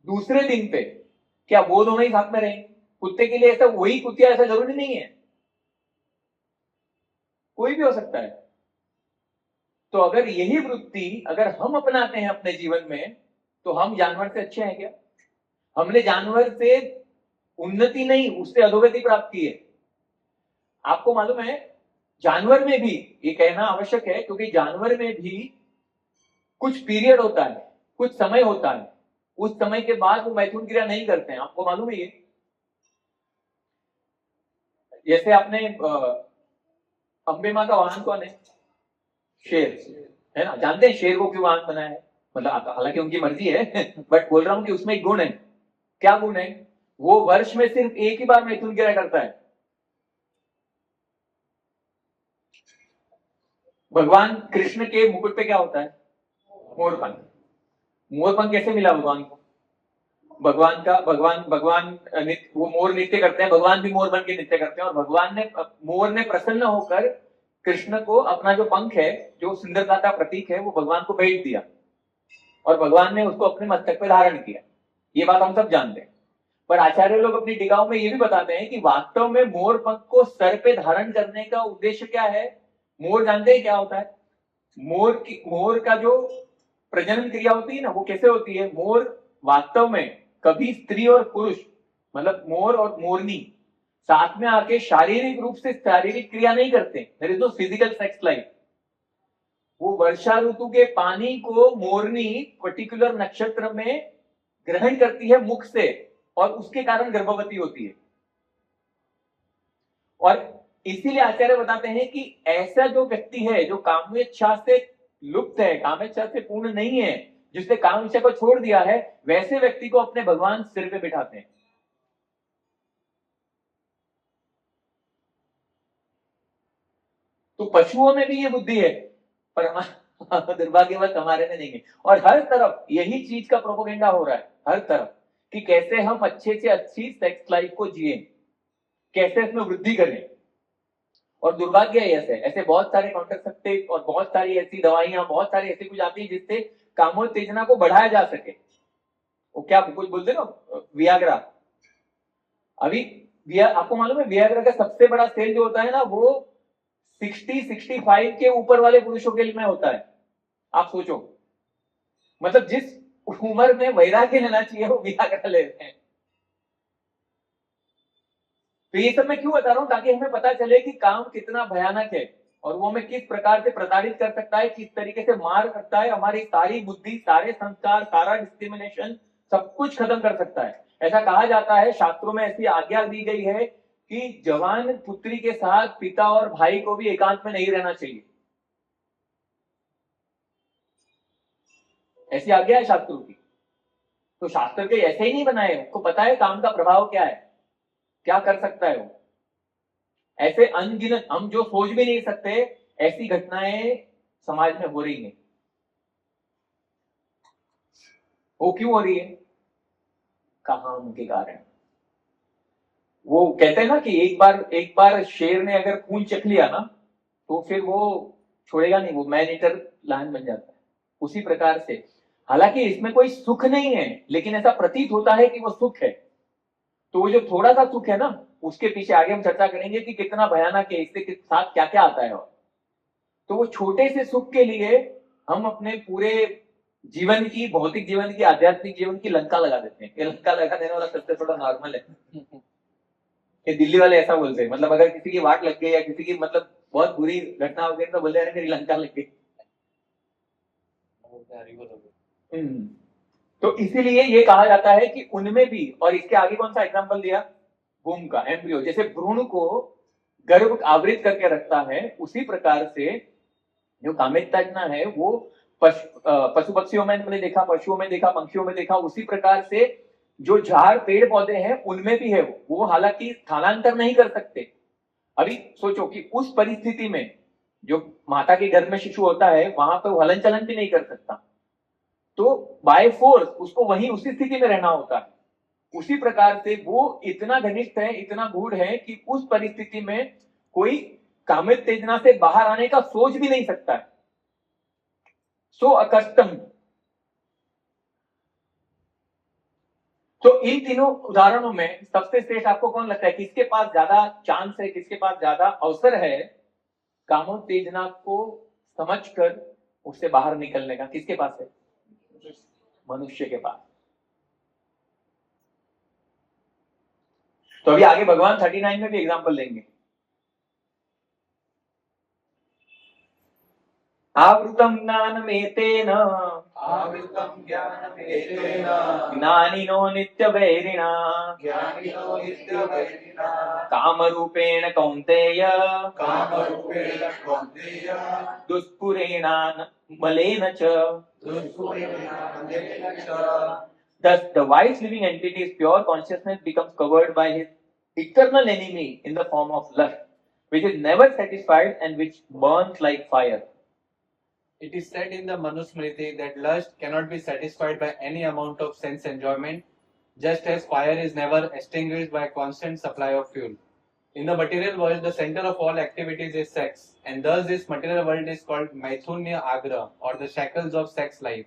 [SPEAKER 1] दूसरे दिन पे क्या वो दोनों ही साथ में रहेंगे? कुत्ते के लिए ऐसा वही कुतिया ऐसा जरूरी नहीं है, कोई भी हो सकता है। तो अगर यही वृत्ति अगर हम अपनाते हैं अपने जीवन में तो हम जानवर से अच्छे हैं क्या? हमने जानवर से उन्नति नहीं उससे अधोगति प्राप्त की है। आपको मालूम है जानवर में भी, ये कहना आवश्यक है क्योंकि जानवर में भी कुछ पीरियड होता है, कुछ समय होता है, उस समय के बाद वो मैथुन क्रिया नहीं करते हैं। आपको मालूम है ये? जैसे आपने अम्बे माँ का वाहन कौन है? शेर, है ना? जानते हैं शेर को क्यों वाहन बनाया है? मतलब हालांकि उनकी मर्जी है बट बोल रहा हूं कि उसमें एक गुण है। क्या गुण है? वो वर्ष में सिर्फ एक ही बार मैथुन क्रिया करता है। भगवान कृष्ण के मुकुट पे क्या होता है? मोरपंख। मोरपंख कैसे मिला भगवान को? भगवान का वो मोर नृत्य करते हैं, भगवान भी मोर बन के नृत्य करते हैं, और भगवान ने मोर ने प्रसन्न होकर कृष्ण को अपना जो पंख है, जो सुंदरता का प्रतीक है, वो भगवान को भेंट दिया और भगवान ने उसको अपने मस्तक पे धारण किया। ये बात हम सब जानते हैं। पर आचार्य लोग अपनी टीकाओं में ये भी बताते हैं कि वास्तव में मोर पंख को सर पे धारण करने का उद्देश्य क्या है? मोर जानते हैं क्या होता है? मोर का जो प्रजनन क्रिया होती है ना, वो कैसे होती है? मोर वास्तव में कभी स्त्री और पुरुष, मतलब मोर और मोरनी साथ में आके शारीरिक रूप से शारीरिक क्रिया नहीं करते। There is no physical sex life. वो वर्षा ऋतु के पानी को मोरनी पर्टिकुलर नक्षत्र में ग्रहण करती है मुख से, और उसके कारण गर्भवती होती है। और इसीलिए आचार्य बताते हैं कि ऐसा जो व्यक्ति है जो कामेच्छा से लुप्त है, कामेच्छा से पूर्ण नहीं है, जिसने कामेच्छा को छोड़ दिया है, वैसे व्यक्ति को अपने भगवान सिर पे बिठाते हैं। तो पशुओं में भी ये बुद्धि है, पर हमारा दुर्भाग्यवश हमारे में नहीं है। और हर तरफ यही चीज का प्रोपोगेंडा हो रहा है, हर तरफ, कि कैसे हम अच्छे से अच्छी सेक्स लाइफ को जिए, कैसे इसमें वृद्धि करें। और दुर्भाग्य है ऐसे बहुत सारे कॉन्ट्रासेप्टिव और बहुत सारी ऐसी दवाइयां, बहुत सारी ऐसी कुछ आती है जिससे कामोत्तेजना को बढ़ाया जा सके। वो क्या कुछ बोलते ना, वियाग्रा। अभी आपको मालूम है वियाग्रा का सबसे बड़ा सेल जो होता है ना, वो 60-65 के ऊपर वाले पुरुषों के लिए में होता है। आप सोचो, मतलब जिस उम्र में वैराग्य लेना चाहिए वो वियाग्रा ले रहे हैं। तो ये सब मैं क्यों बता रहा हूं? ताकि हमें पता चले कि काम कितना भयानक है और वो हमें किस प्रकार से प्रताड़ित कर सकता है, किस तरीके से मार सकता है, हमारी सारी बुद्धि, सारे संस्कार, सारा डिस्क्रिमिनेशन, सब कुछ खत्म कर सकता है। ऐसा कहा जाता है, शास्त्रों में ऐसी आज्ञा दी गई है कि जवान पुत्री के साथ पिता और भाई को भी एकांत में नहीं रहना चाहिए। ऐसी आज्ञा है शास्त्रों की। तो शास्त्र के ऐसे ही नहीं बनाए, उनको पता है काम का प्रभाव क्या है, क्या कर सकता है वो। ऐसे अनगिनत, हम जो सोच भी नहीं सकते, ऐसी घटनाएं समाज में हो रही हैं। वो क्यों हो रही है? काम के कारण। वो कहते हैं ना कि एक बार शेर ने अगर खून चख लिया ना, तो फिर वो छोड़ेगा नहीं, वो मैन ईटर लायन बन जाता है। उसी प्रकार से, हालांकि इसमें कोई सुख नहीं है, लेकिन ऐसा प्रतीत होता है कि वो सुख है। तो वो जो थोड़ा सा सुख है ना, उसके पीछे आगे हम चर्चा करेंगे कि कितना भयानक है, इसके साथ क्या क्या आता है। और तो वो छोटे से सुख के लिए हम अपने पूरे जीवन की, भौतिक जीवन की, आध्यात्मिक जीवन की लंका लगा देते हैं। ये लंका लगा देने वाला सबसे थोड़ा नॉर्मल है। ये दिल्ली वाले ऐसा बोलते हैं, मतलब अगर किसी की वाट लग गई या किसी की मतलब बहुत बुरी घटना हो गई तो बोलते हैं लंका लग गई। तो इसीलिए ये कहा जाता है कि उनमें भी, और इसके आगे कौन सा एग्जांपल दिया? भूम का एम्ब्रियो, जैसे भ्रूण को गर्भ आवृत करके रखता है, उसी प्रकार से जो कामेत्तना है वो पशु पक्षियों में हमने देखा, पशुओं में देखा, पंखियों में देखा, उसी प्रकार से जो झाड़ पेड़ पौधे हैं उनमें भी है। वो हालांकि स्थानांतर नहीं कर सकते। अभी सोचो कि उस परिस्थिति में जो माता के गर्भ में शिशु होता है, वहां पर हलन चलन भी नहीं कर सकता, तो बाय फोर्स उसको वहीं उसी स्थिति में रहना होता है। उसी प्रकार से वो इतना घनिष्ठ है, इतना गूढ़ है कि उस परिस्थिति में कोई कामोत्तेजना से बाहर आने का सोच भी नहीं सकता है। सो अकस्टम। तो इन तीनों उदाहरणों में सबसे श्रेष्ठ आपको कौन लगता है? किसके पास ज्यादा चांस है, किसके पास ज्यादा अवसर है कामोत्तेजना को समझकर उससे बाहर निकलने का? किसके पास है? मनुष्य के पास। तो अभी आगे भगवान 39 में भी एग्जांपल देंगे। आवृतम ज्ञानमेतेन
[SPEAKER 2] आविष्टं ज्ञानमेतेन
[SPEAKER 1] ज्ञानिनो नित्यवैरिणा
[SPEAKER 2] ज्ञानिनो नित्यवैरिणा
[SPEAKER 1] कामरूपेण कौन्तेय
[SPEAKER 2] कामरूपेण कौन्तेय
[SPEAKER 1] दुष्पुरेणान मलेन च.
[SPEAKER 2] दुष्पुरेणानेन च.
[SPEAKER 1] Thus, the wise living entity's pure consciousness becomes covered by his eternal enemy in the form of lust, which is never satisfied and which burns like fire.
[SPEAKER 2] It is said in the Manusmriti that lust cannot be satisfied by any amount of sense enjoyment, just as fire is never extinguished by a constant supply of fuel. In the material world, the center of all activities is sex, and thus this material world is called Maithunya Agra, or the shackles of sex life.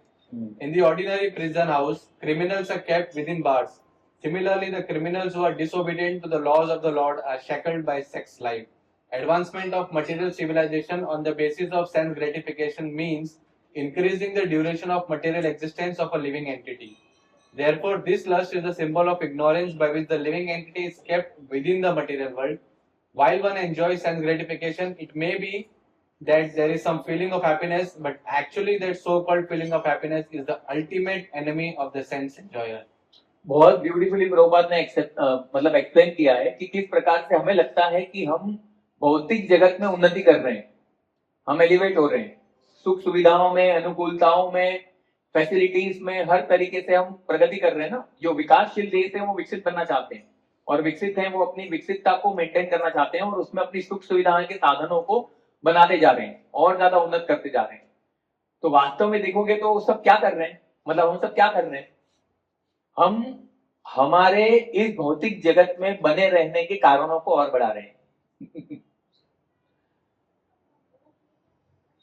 [SPEAKER 2] In the ordinary prison house, criminals are kept within bars. Similarly, the criminals who are disobedient to the laws of the Lord are shackled by sex life. Advancement of material civilization on the basis of sense gratification means increasing the duration of material existence of a living entity. Therefore, this lust is a symbol of ignorance by which the living entity is kept within the material world. While one enjoys sense gratification, it may be that there is some feeling of happiness, but actually that so-called feeling of happiness is the ultimate enemy of the sense enjoyer.
[SPEAKER 1] बहुत beautifully Prabhupada ने मतलब explain किया है कि किस प्रकार से हमें लगता है कि हम भौतिक जगत में उन्नति कर रहे हैं, हम एलिवेट हो रहे हैं, सुख सुविधाओं में, अनुकूलताओं में, फैसिलिटीज में, हर तरीके से हम प्रगति कर रहे हैं ना. जो विकासशील देश है वो विकसित बनना चाहते हैं, और विकसित है वो अपनी विकसितता को मेंटेन करना चाहते हैं, और उसमें अपनी सुख सुविधाओं के साधनों को बनाते जा रहे हैं और ज्यादा उन्नत करते जा रहे हैं. तो वास्तव में देखोगे तो वो सब क्या कर रहे हैं, मतलब हम सब क्या कर रहे हैं, हम हमारे इस भौतिक जगत में बने रहने के कारणों को और बढ़ा रहे हैं.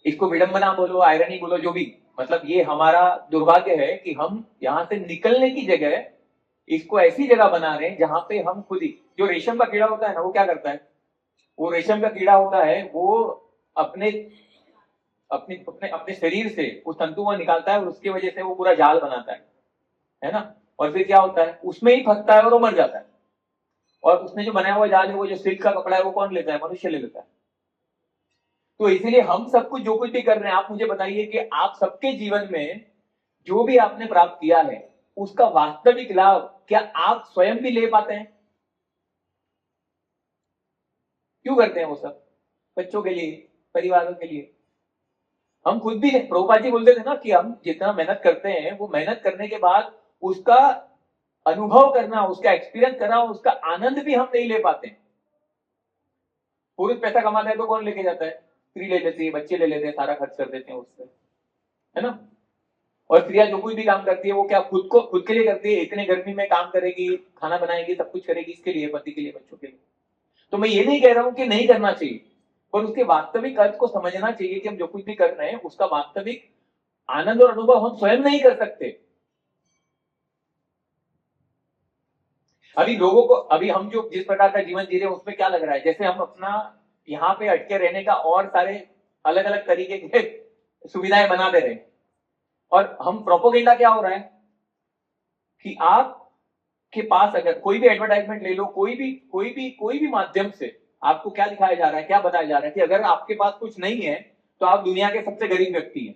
[SPEAKER 1] इसको विडंबना बोलो, आयरनी बोलो, जो भी, मतलब ये हमारा दुर्भाग्य है कि हम यहां से निकलने की जगह इसको ऐसी जगह बना रहे हैं जहां पे हम खुद ही, जो रेशम का कीड़ा होता है ना, वो क्या करता है, वो रेशम का कीड़ा होता है, वो अपने अपने अपने अपने शरीर से उस तंतु को निकालता है और उसकी वजह से वो पूरा जाल बनाता है ना. और फिर क्या होता है, उसमें ही फंसता है और वो मर जाता है. और उसने जो बनाया हुआ जाल है, वो जो सिल्क का कपड़ा है, वो कौन लेता है, मनुष्य ले लेता है. तो इसीलिए हम सब कुछ जो कुछ भी कर रहे हैं, आप मुझे बताइए कि आप सबके जीवन में जो भी आपने प्राप्त किया है उसका वास्तविक लाभ क्या आप स्वयं भी ले पाते हैं? क्यों करते हैं वो सब? बच्चों के लिए, परिवारों के लिए. हम खुद भी, प्रभुपाद जी बोलते थे ना कि हम जितना मेहनत करते हैं, वो मेहनत करने के बाद उसका अनुभव करना, उसका एक्सपीरियंस करना, उसका आनंद भी हम नहीं ले पाते हैं. पुरुष पैसा कमाता है तो कौन लेके जाता है? स्त्री ले लेती है, बच्चे ले लेते हैं, सारा खर्च कर देते हैं उससे, है ना. और स्त्रियां जो कुछ भी काम करती है वो क्या खुद के लिए करती है? इतने गर्मी में काम करेगी, खाना बनाएगी, सब कुछ करेगी, इसके लिए, पति के लिए, बच्चों के लिए. तो मैं ये नहीं कह रहा हूं कि नहीं करना चाहिए, पर उसके वास्तविक अर्थ को समझना चाहिए कि हम जो कुछ भी कर रहे हैं उसका वास्तविक आनंद और अनुभव हम स्वयं नहीं कर सकते. अभी लोगों को, अभी हम जो जिस प्रकार का जीवन जी रहे हैं उसमें क्या लग रहा है, जैसे हम अपना यहाँ पे अटके रहने का और सारे अलग अलग तरीके के सुविधाएं बना दे रहे हैं. और हम प्रोपोगेंडा क्या हो रहा है कि आप के पास अगर कोई भी एडवर्टाइजमेंट ले लो, कोई भी माध्यम से आपको क्या दिखाया जा रहा है, क्या बताया जा रहा है कि अगर आपके पास कुछ नहीं है तो आप दुनिया के सबसे गरीब व्यक्ति हैं,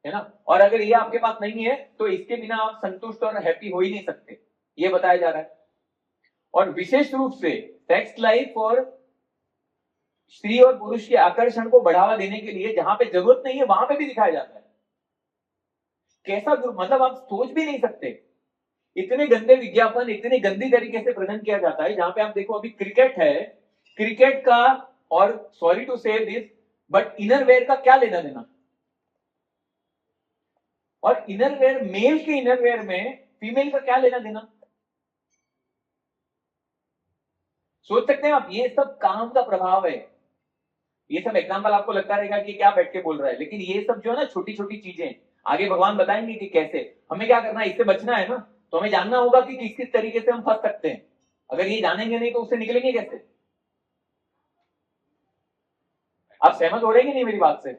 [SPEAKER 1] है ना. और अगर ये आपके पास नहीं है तो इसके बिना आप संतुष्ट और हैप्पी हो ही नहीं सकते, ये बताया जा रहा है. और विशेष रूप से सेक्स लाइफ और स्त्री और पुरुष के आकर्षण को बढ़ावा देने के लिए जहां पे जरूरत नहीं है वहां पे भी दिखाया जाता है. कैसा मतलब आप सोच भी नहीं सकते, इतने गंदे विज्ञापन इतने गंदी तरीके से प्रेजेंट किया जाता है. जहां पे आप देखो अभी क्रिकेट है, क्रिकेट का, और सॉरी टू से दिस बट इनरवेयर का क्या लेना देना, और इनरवेयर, मेल के इनरवेयर में फीमेल का क्या लेना देना. सोच सकते हैं आप, ये सब काम का प्रभाव है. ये सब एग्जाम्पल आपको लगता रहेगा कि क्या बैठ के बोल रहा है, लेकिन ये सब जो है ना छोटी छोटी चीजें, आगे भगवान बताएंगे कि कैसे हमें क्या करना है. इससे बचना है ना, तो हमें जानना होगा कि किस किस तरीके से हम फंस सकते हैं. अगर ये जानेंगे नहीं तो उससे निकलेंगे कैसे? आप सहमत हो रहे हैं कि नहीं मेरी बात से?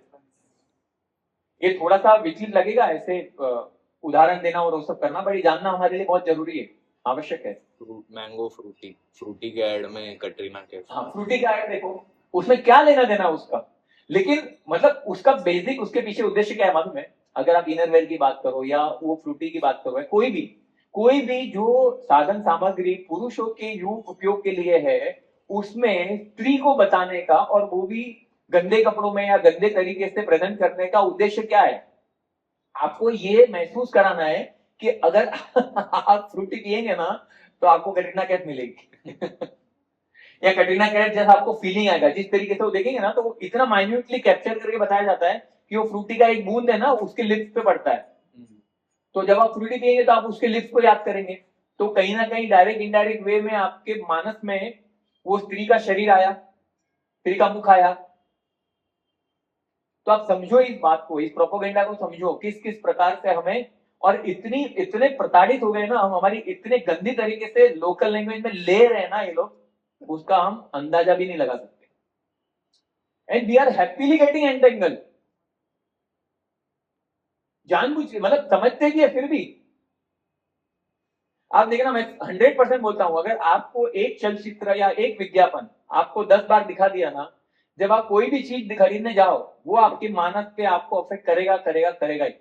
[SPEAKER 1] ये थोड़ा सा विचलित लगेगा ऐसे उदाहरण देना और वो सब करना, बड़ी जानना हमारे लिए बहुत जरूरी है, आवश्यक है.
[SPEAKER 3] मैंगो फ्रूटी के ऐड में कटरीना कैफ.
[SPEAKER 1] हाँ, फ्रूटी का ऐड देखो, उसमें क्या लेना देना उसका, लेकिन मतलब उसका बेसिक, उसके पीछे उद्देश्य क्या है मालूम है? अगर आप इनरवेयर की बात करो या वो फ्रूटी की बात करो, कोई भी जो साधन सामग्री पुरुषों के उपयोग के लिए है, उसमें स्त्री को बताने का और वो भी गंदे कपड़ों में या गंदे तरीके से प्रेजेंट करने का उद्देश्य क्या है? आपको ये महसूस कराना है कि अगर आप फ्रूटी पिएंगे ना तो आपको कटरीना कैफ मिलेगी या कटरीना कैफ जैसा आपको फीलिंग आएगा। जिस तरीके से वो देखेंगे ना तो वो इतना माइन्यूटली कैप्चर करके बताया जाता है कि वो फ्रूटी का एक बूंद है ना उसके लिप्स पे पड़ता है, तो जब आप फ्रूटी पिएंगे तो आप उसके लिप्स को याद करेंगे। तो कहीं ना कहीं डायरेक्ट इनडायरेक्ट वे में आपके मानस में वो स्त्री का शरीर आया, स्त्री का मुख आया। तो आप समझो इस बात को, इस प्रोपोगेंडा को समझो किस किस प्रकार से हमें, और इतने प्रताड़ित हो गए ना हम, हमारी इतने गंदी तरीके से लोकल लैंग्वेज में ले रहे हैं ना ये लोग, उसका हम अंदाजा भी नहीं लगा सकते। And we are happily getting entangle, जानबूझ के, मतलब समझते भी है फिर भी। आप देखना, मैं 100% बोलता हूं, अगर आपको एक चलचित्र या एक विज्ञापन आपको 10 बार दिखा दिया ना, जब आप कोई भी चीज खरीदने जाओ वो आपके मानस पे आपको अफेक्ट करेगा करेगा करेगा ही।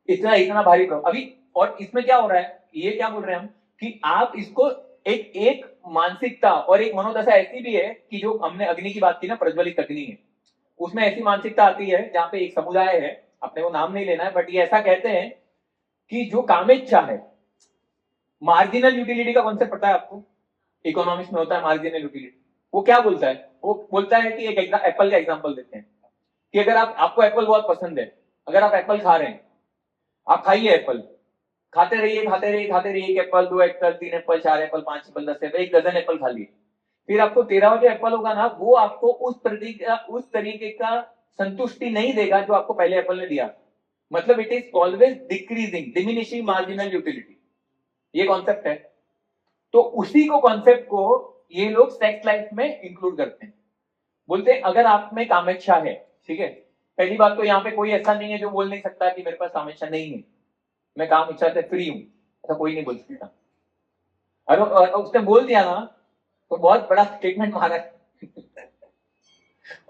[SPEAKER 1] इतना इतना भारी प्रभाव अभी। और इसमें क्या हो रहा है, ये क्या बोल रहे हैं हम कि आप इसको एक एक मानसिकता और एक मनोदशा ऐसी भी है कि जो हमने अग्नि की बात की ना, प्रज्वलित अग्नि है, उसमें ऐसी मानसिकता आती है जहां पे एक समुदाय है, अपने को नाम नहीं लेना है, बट ये ऐसा कहते हैं कि जो कामेच्छा है, मार्जिनल यूटिलिटी का कॉन्सेप्ट पता है आपको? इकोनॉमिक्स में होता है मार्जिनल यूटिलिटी। वो क्या बोलता है? वो बोलता है कि एक एप्पल का एग्जांपल देते हैं कि अगर आपको एप्पल बहुत पसंद है, अगर आप एप्पल खा रहे हैं, आप खाइए एप्पल, खाते रहिए खाते रहिए खाते रहिए, 1 apple 2 apple 3 apple 4 apple 5 apple 10 apple, 1 dozen apple खा लिए, फिर आपको 13वां जो एप्पल होगा ना, वो आपको उस तरीके का संतुष्टि नहीं देगा जो आपको पहले एप्पल ने दिया। मतलब it is always decreasing, diminishing marginal utility, ये कॉन्सेप्ट है। तो उसी को कॉन्सेप्ट को ये लोग सेक्स लाइफ में इंक्लूड करते हैं। बोलते हैं अगर आप में कामेच्छा है, ठीक है, पहली बात तो यहाँ पे कोई ऐसा नहीं है जो बोल नहीं सकता कि मेरे पास कामेच्छा नहीं है, मैं काम इच्छा से फ्री हूं, ऐसा कोई नहीं बोल सकता। और उसने बोल दिया ना तो बहुत बड़ा स्टेटमेंट मारा है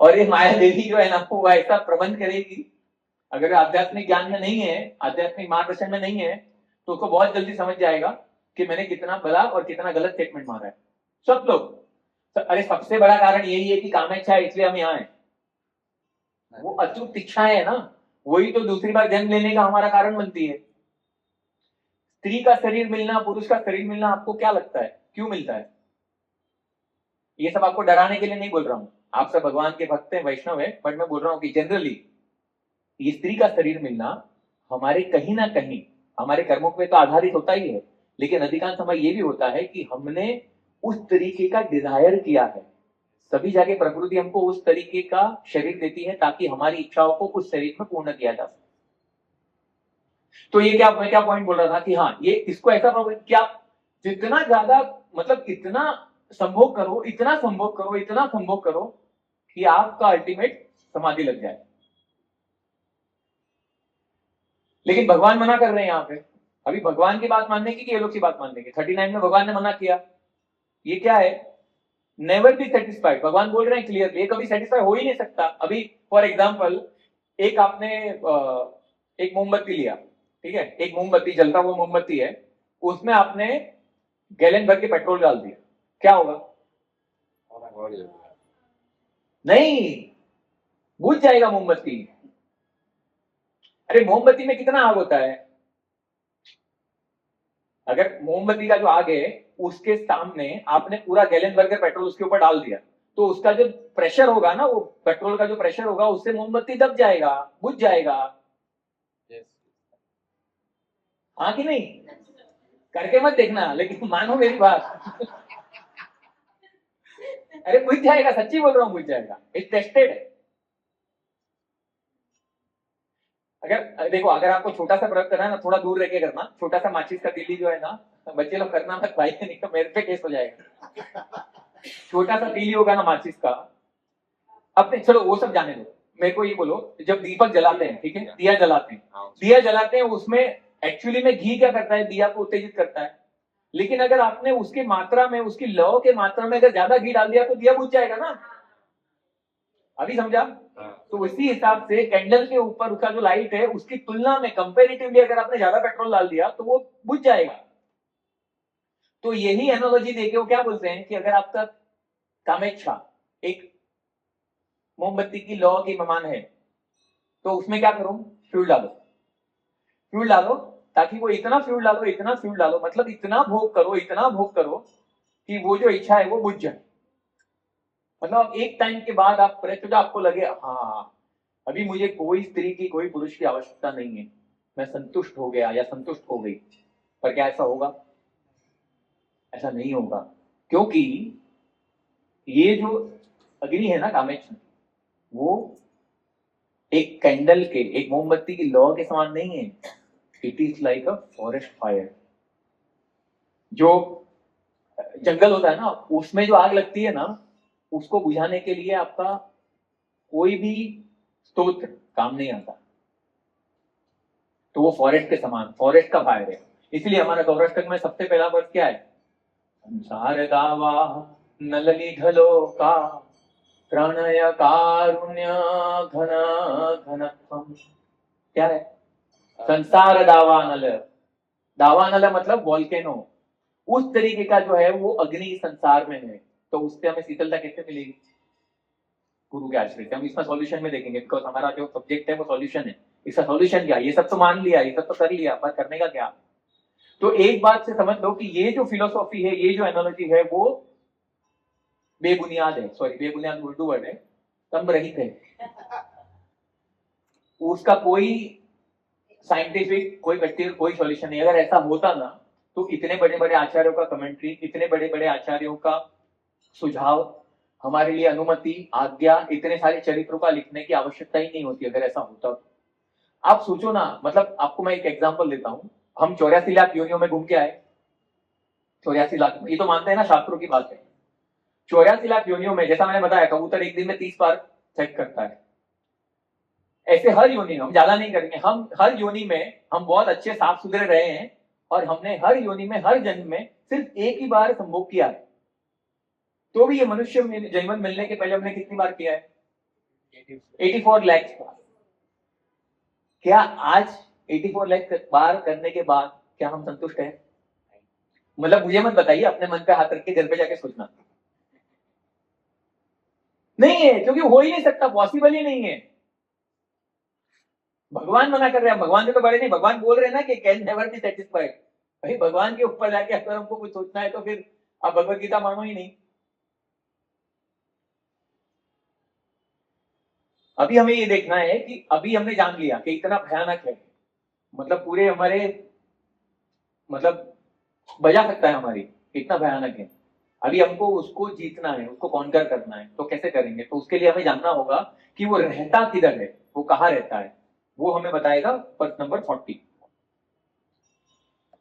[SPEAKER 1] और ये माया देवी जो है ना वो ऐसा प्रबंध करेगी, अगर आध्यात्मिक ज्ञान में नहीं है, आध्यात्मिक मार्गदर्शन में नहीं है, तो उसको बहुत जल्दी समझ जाएगा कि मैंने कितना भला और कितना गलत स्टेटमेंट मारा है। सब लोग, अरे सबसे बड़ा कारण यही है कि कामेच्छा है इसलिए हम यहाँ हैं। वो अचूक इच्छाएं है ना, वही तो दूसरी बार जन्म लेने का हमारा कारण बनती है। स्त्री का शरीर मिलना, पुरुष का शरीर मिलना, आपको क्या लगता है क्यों मिलता है? ये सब आपको डराने के लिए नहीं बोल रहा हूं, आप सब भगवान के भक्त हैं, वैष्णव है, बट मैं बोल रहा हूं कि जनरली ये स्त्री का शरीर मिलना हमारे कहीं ना कहीं हमारे कर्मों पे तो आधारित होता ही है, लेकिन अधिकांश समय ये भी होता है कि हमने उस तरीके का डिजायर किया है। सभी जगह प्रकृति हमको उस तरीके का शरीर देती है ताकि हमारी इच्छाओं को उस शरीर में पूर्ण किया जा सके। तो ये क्या, मैं क्या पॉइंट बोल रहा था कि हाँ, ये इसको ऐसा कि आप जितना ज्यादा, मतलब इतना संभोग करो, इतना संभोग करो, इतना संभोग करो कि आपका अल्टीमेट समाधि लग जाए। लेकिन भगवान मना कर रहे हैं यहाँ पे, अभी भगवान की बात मानने की कि ये लोग की बात मानने की? 39 में भगवान ने मना किया, ये क्या है? Never be satisfied. भगवान बोल रहे हैं क्लियरली, ये कभी सेटिस्फाई हो ही नहीं सकता। अभी फॉर एग्जाम्पल, एक आपने एक मोमबत्ती लिया, ठीक है, एक मोमबत्ती, जलता हुआ मोमबत्ती है, उसमें आपने गैलन भर के पेट्रोल डाल दिया, क्या होगा? नहीं, बुझ जाएगा मोमबत्ती। अरे मोमबत्ती में कितना आग होता है? अगर मोमबत्ती का जो आग है उसके सामने आपने पूरा गैलन भर के पेट्रोल उसके ऊपर डाल दिया, तो उसका जो प्रेशर होगा ना, वो पेट्रोल का जो प्रेशर होगा, उससे मोमबत्ती दब जाएगा, बुझ जाएगा। हाँ कि नहीं? करके मत देखना, लेकिन मानो मेरी बात अरे बुझ जाएगा, सच्ची बोल रहा हूं, बुझ जाएगा, इट्स टेस्टेड है। अगर देखो, अगर आपको छोटा सा प्रयोग करना है ना, थोड़ा दूर रह के करना, छोटा सा माचिस का तीली जो है ना, बच्चे लोग करना मत भाई, नहीं तो मेरे पे केस हो जाएगा। छोटा सा तीली होगा ना माचिस का, अपने, चलो वो सब जाने दो, मेरे को ये बोलो, जब दीपक जलाते हैं, ठीक है, दिया जलाते हैं, दिया जलाते हैं, उसमें एक्चुअली में घी क्या करता है? दिया को उत्तेजित करता है। लेकिन अगर आपने उसकी मात्रा में, उसकी लौ के मात्रा में अगर ज्यादा घी डाल दिया तो दिया बुझ जाएगा ना। अभी समझा?
[SPEAKER 3] हाँ,
[SPEAKER 1] तो उसी हिसाब से कैंडल के ऊपर उसका जो लाइट है उसकी तुलना में कंपेरेटिवली अगर आपने ज्यादा पेट्रोल डाल दिया तो वो बुझ जाएगा। तो यही एनालॉजी देके वो क्या बोलते हैं कि अगर आपका कामेच्छा एक मोमबत्ती की लौ की समान है तो उसमें क्या करो, फ्यूल डालो, फ्यूल डालो, ताकि वो इतना फ्यूल डालो, इतना फ्यूल डालो, मतलब इतना भोग करो, इतना भोग करो कि वो जो इच्छा है वो बुझ जाए। मतलब एक टाइम के बाद आप फ्रेश हो जाओ, आपको लगे हाँ अभी मुझे कोई स्त्री की कोई पुरुष की आवश्यकता नहीं है, मैं संतुष्ट हो गया या संतुष्ट हो गई। पर क्या ऐसा होगा? ऐसा नहीं होगा, क्योंकि ये जो अग्नि है ना कामेश्वर, वो एक कैंडल के, एक मोमबत्ती की लौ के समान नहीं है। It is like a forest fire. जो जंगल होता है ना, उसमें जो आग लगती है ना, उसको बुझाने के लिए आपका कोई भी स्तोत्र काम नहीं आता। तो वो फॉरेस्ट के समान, फॉरेस्ट का फायर है। इसलिए हमारा गौराष्टक में सबसे पहला वर्ष क्या है? संसार दावा नलली ढलो का प्रणय कारुण्य घन घनत्वम। क्या है? संसार दावानल। दावानल मतलब वॉल्केनो। उस तरीके का जो है वो अग्नि संसार में है। तो उससे हमें शीतलता कैसे मिलेगी? गुरु के आश्रय से। हम इसका सॉल्यूशन में देखेंगे, बिकॉज हमारा जो सब्जेक्ट है वो सॉल्यूशन है। इसका सॉल्यूशन क्या? ये सब तो मान लिया, ये सब तो कर लिया, पर करने का क्या? तो एक बात से समझ लो कि ये जो फिलोसॉफी है, ये जो एनालॉजी है, वो बेबुनियाद है। सॉरी, बेबुनियाद उर्दू वर्ड है, स्तंभ रहित है। उसका कोई साइंटिफिक, कोई प्रैक्टिकल, कोई सॉल्यूशन नहीं। अगर ऐसा होता ना तो इतने बड़े बड़े आचार्यों का कमेंट्री, इतने बड़े बड़े आचार्यों का सुझाव, हमारे लिए अनुमति, आज्ञा, इतने सारे चरित्रों का लिखने की आवश्यकता ही नहीं होती अगर ऐसा होता। आप सोचो ना, मतलब आपको मैं एक एग्जांपल देता हूं। हम 84 लाख योनियों में घूम के आए। 84 लाख, ये तो मानते हैं ना, शास्त्रों की बात है। 84 लाख योनियों में, जैसा मैंने बताया, कबूतर एक दिन में 30 बार चेक करता है। ऐसे हर योनि में, हम ज्यादा नहीं करेंगे, हम हर योनि में हम बहुत अच्छे साफ सुथरे रहे हैं, और हमने हर योनि में, हर जन्म में सिर्फ एक ही बार संभोग किया है। तो भी ये मनुष्य जन्म मिलने के पहले हमने कितनी बार किया है? 84 लाख बार। क्या आज 84 लाख बार करने के बाद क्या हम संतुष्ट हैं? मतलब मुझे मत बताइए, अपने मन पे हाथ रख के घर पे जाके सोचना। नहीं है, क्योंकि हो ही नहीं सकता, पॉसिबल ही नहीं है। भगवान मना कर रहे हैं, भगवान से तो बड़े नहीं। भगवान बोल रहे हैं ना कि कैन नेवर बी सेटिस्फाइड। भाई भगवान के ऊपर जाके अगर हमको कुछ सोचना है तो फिर आप भगवत गीता मानो ही नहीं। अभी हमें ये देखना है कि अभी हमने जान लिया कि इतना भयानक है, मतलब पूरे हमारे, मतलब बजा सकता है हमारी, इतना भयानक है। अभी हमको उसको जीतना है, उसको कॉन्कर करना है। तो कैसे करेंगे? तो उसके लिए हमें जानना होगा कि वो रहता किधर है, वो कहाँ रहता है। वो हमें बताएगा पर्स नंबर 40।